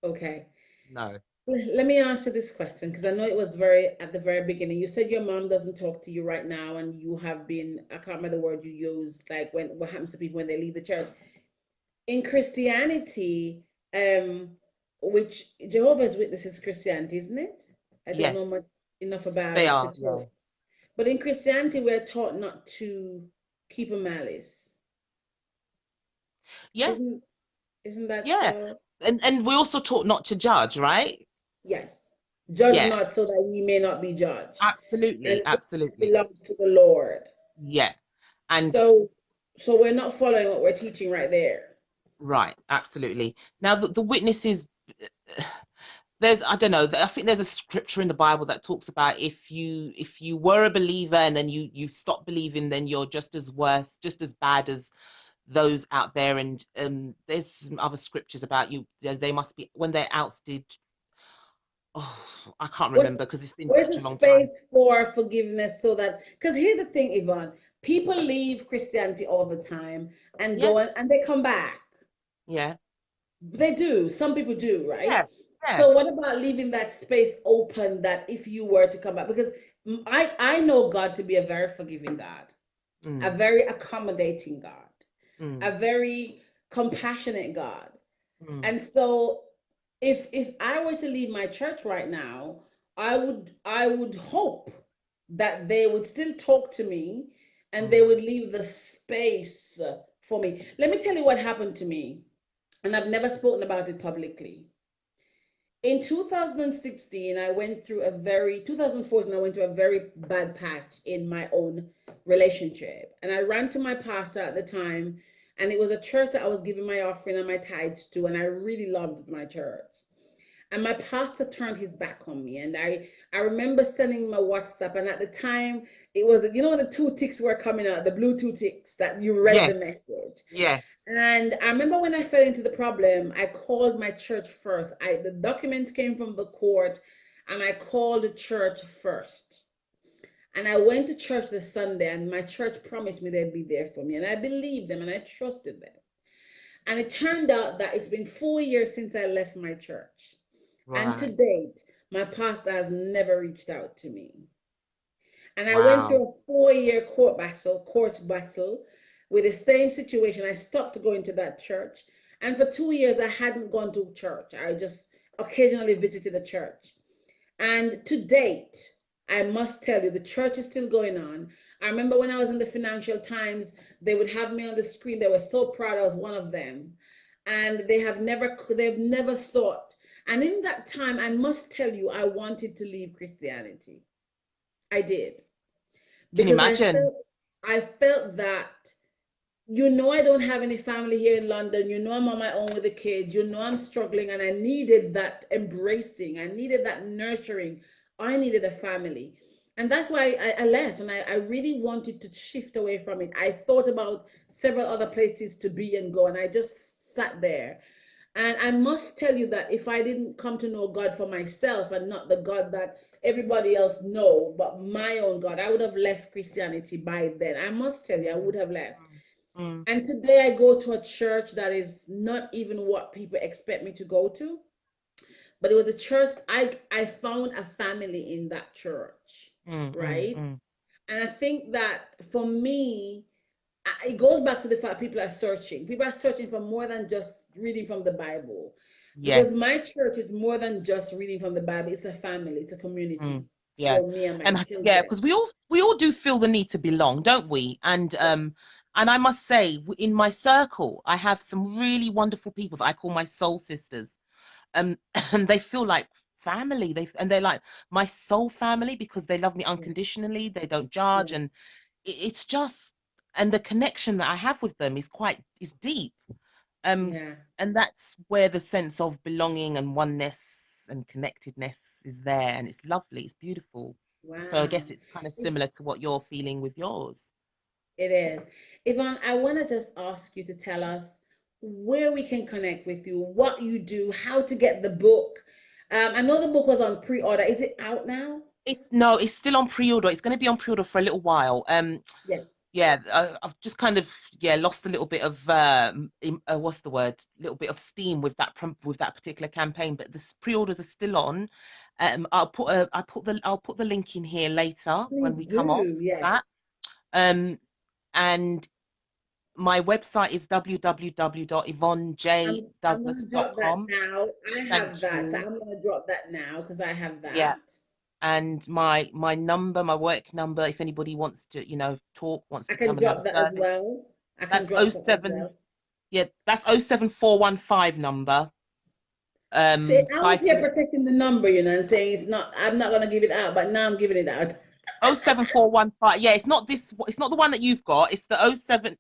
Okay. No. Let me answer this question because I know it was very at the very beginning. You said your mom doesn't talk to you right now, and you have been, I can't remember the word you used, like when what happens to people when they leave the church. In Christianity, um, which Jehovah's Witnesses Christianity, isn't it? I don't know Yes, much enough about they it to are. tell. Yeah. But in Christianity, we're taught not to keep a malice. Yeah. Isn't isn't that Yeah. so? And we also taught not to judge, right? Yes. Judge Yeah. not so that ye may not be judged. And Absolutely. it Absolutely. belongs to the Lord. Yeah. And So so we're not following what we're teaching right there. right, absolutely. Now the witnesses, there's I don't know, I think there's a scripture in the Bible that talks about if you were a believer and then you stop believing, then you're just as worse, just as bad as those out there. And there's some other scriptures about they must be when they're ousted. Oh, I can't What's remember because it's been where's such the a long time. space for forgiveness so that because here's the thing, Yvonne, people leave Christianity all the time and Yeah, go and they come back. yeah, They do. Some people do, right? yeah, yeah. So what about leaving that space open that if you were to come back? Because I know God to be a very forgiving God, a Mm, very accommodating God, a mm, very compassionate God. mm, And so if I were to leave my church right now, I would hope that they would still talk to me and they mm. would leave the space for me. Let me tell you what happened to me, and I've never spoken about it publicly. In 2016, I went through a very 2014, I went through a very bad patch in my own relationship. And I ran to my pastor at the time, and it was a church that I was giving my offering and my tithes to, and I really loved my church. And my pastor turned his back on me, and I remember sending him a WhatsApp, and at the time it was, you know, when the two ticks were coming out, the blue two ticks that you read the Yes, message. yes, And I remember when I fell into the problem, I called my church first. The documents came from the court, and I called the church first. And I went to church this Sunday, and my church promised me they'd be there for me, and I believed them and I trusted them. And it turned out that it's been 4 years since I left my church. And to right. date, my pastor has never reached out to me. And I went Wow. through a 4 year court battle with the same situation. I stopped going to that church. And for 2 years, I hadn't gone to church. I just occasionally visited the church. And to date, I must tell you, the church is still going on. I remember when I was in the Financial Times, they would have me on the screen. They were so proud I was one of them. And they've never sought. And in that time, I must tell you, I wanted to leave Christianity. I did Can you because I imagine? felt I felt that I don't have any family here in London. I'm on my own with the kids. I'm struggling, and I needed that embracing. I needed that nurturing. I needed a family, and that's why I left. And I really wanted to shift away from it. I thought about several other places to be and go, and I just sat there. And I must tell you that if I didn't come to know God for myself and not the God that everybody else know, but my own God, I would have left Christianity by then. I must tell you, I would have left. Mm, mm. And today I go to a church that is not even what people expect me to go to, but it was a church I found a family in that church, Mm, mm, right? mm. And I think that for me, it goes back to the fact people are searching. People are searching for more than just reading from the Bible. Because Yes. my church is more than just reading from the Bible. It's a family, it's a Mm. community Yeah. for me and my Yeah, children. because we all do feel the need to belong, don't we? Yes. And I must say, in my circle, I have some really wonderful people that I call my soul sisters. And they feel like family. They're like my soul family because they love me Yeah. unconditionally. They don't judge, Yeah. and it's just and the connection that I have with them is deep. Um, Yeah. and that's where the sense of belonging and oneness and connectedness is there, and it's lovely, it's beautiful. So I guess Wow. it's kind of It, similar to what you're feeling with yours. it is. Yvonne, I want to just ask you to tell us where we can connect with you, what you do, how to get the book. I know the book was on pre-order. Is it out now? It's no, it's still on pre-order. It's going to be on pre-order for a little while. Yes. yeah, I've just kind of lost a little bit of what's the word? A little bit of steam with with that particular campaign, but the pre-orders are still on. I'll put the link in here later when Please we come off do. Yes. that. Um, and my website is I'm gonna drop that www.yvonneJdouglas.com. now. I have Thank that, so you. I'm gonna drop that now because I have Yeah. that. And my number, my work number, if anybody wants to, talk, wants I to can come and have drop a that as service, well. I can that's oh drop that as 07, well. yeah, that's 07415 number. See, I was here 53 protecting the number, and saying it's not. I'm not gonna give it out, but now I'm giving it out. 07415. Yeah, it's not this, it's not the one that you've got. It's the oh 07.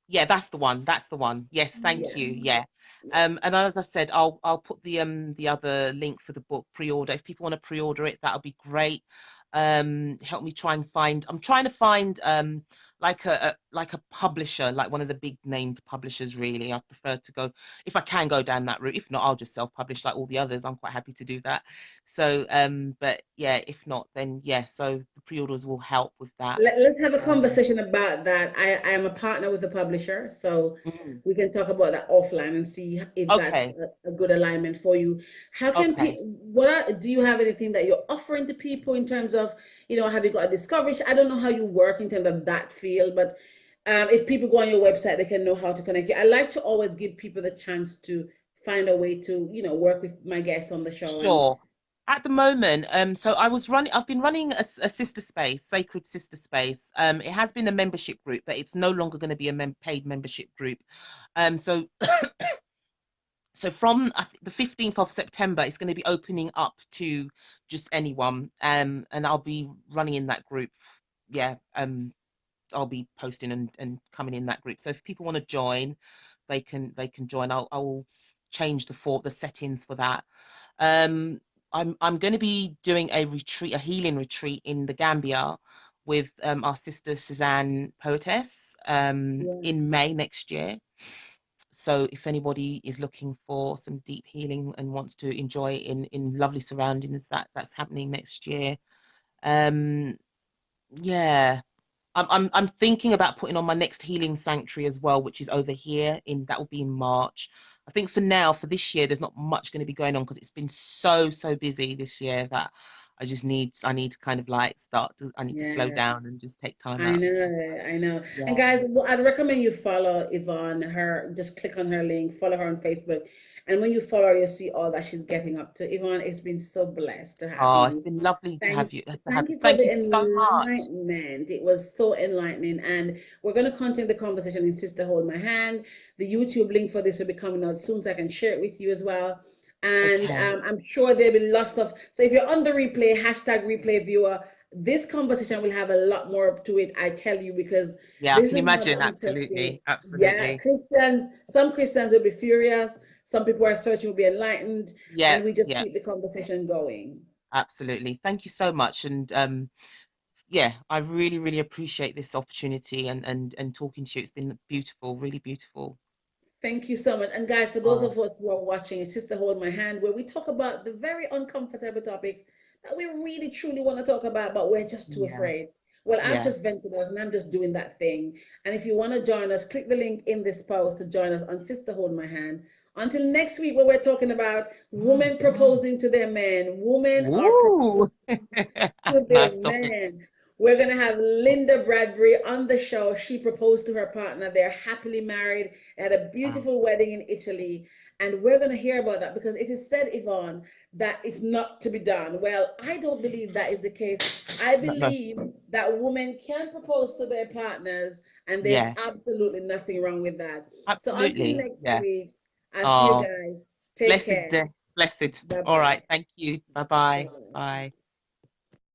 Yeah, that's the one. That's the one. Yes, thank Yeah, you. Yeah. yeah. And as I said, I'll put the other link for the book pre-order. If people want to pre-order it, that'll be great. Help me try and find. I'm trying to find like like a publisher, like one of the big named publishers. Really, I prefer to go if I can go down that route. If not, I'll just self-publish like all the others. I'm quite happy to do that. So, but yeah, if not, then yeah. So the pre-orders will help with that. Let's have a Um, conversation about that. I am a partner with the publisher, so mm, we can talk about that offline and see if that's okay, a good alignment for you. How can okay. people, do you have anything that you're offering to people in terms of, have you got a discovery? I don't know how you work in terms of that field, but if people go on your website, they can know how to connect you. I like to always give people the chance to find a way to, work with my guests on the show. And Sure. At the moment, so I've been running a sister space, Sacred Sister Space. It has been a membership group, but it's no longer going to be a paid membership group. So from the 15th of September, it's going to be opening up to just anyone. And I'll be running in that group. Yeah. I'll be posting and coming in that group. So if people want to join, they can join. I'll change the settings for that. Um, I'm going to be doing a retreat, a healing retreat in the Gambia with our sister Suzanne Poetess yeah, in May next year. So if anybody is looking for some deep healing and wants to enjoy it in lovely surroundings, that's happening next year. Um, yeah. I'm thinking about putting on my next healing sanctuary as well, which is over here that will be in March. I think for now, for this year, there's not much going to be going on because it's been so busy this year that I need to kind of like I need to slow yeah. down and just take time I out. So know, I know. And yeah, guys, I'd recommend you follow Yvonne, just click on her link, follow her on Facebook. And when you follow her, you'll see all that she's getting up to. Yvonne, it's been so blessed to have oh, it's you. been lovely to Thank, have you. thank you for Thank the you so much. enlightenment. It was so enlightening. And we're going to continue the conversation in Sister Hold My Hand. The YouTube link for this will be coming out soon, so I can share it with you as well. And Okay, I'm sure there'll be lots of, so if you're on the replay, hashtag replay viewer, this conversation will have a lot more to it, I tell you, because yeah, I this can is another imagine. interesting. Absolutely, Yeah, absolutely. Some Christians will be furious, some people are searching will be enlightened, Yeah, and we just yeah, keep the conversation going. absolutely. Thank you so much. And yeah, I really appreciate this opportunity and talking to you. It's been beautiful, really beautiful. Thank you so much. And guys, for those Oh, of us who are watching, it's Sister Hold My Hand, where we talk about the very uncomfortable topics that we really truly want to talk about, but we're just too yeah, afraid. Well, I've yeah. just ventured out and I'm just doing that thing. And if you want to join us, click the link in this post to join us on Sister Hold My Hand. Until next week, where we're talking about women proposing to their men. Women are Woo! proposing to their Nice topic. man. We're going to have Linda Bradbury on the show. She proposed to her partner. They're happily married at a Wow. beautiful wedding in Italy. And we're going to hear about that because it is said, Yvonne, that it's not to be done. Well, I don't believe that is the case. I No, no. believe that women can propose to their partners, and there's Yeah, absolutely nothing wrong with that. So until absolutely. next Yeah. week, I'll see you Oh, guys. Take blessed care. day. Blessed. Bye All right. bye. Thank you. Bye-bye. Bye. Bye.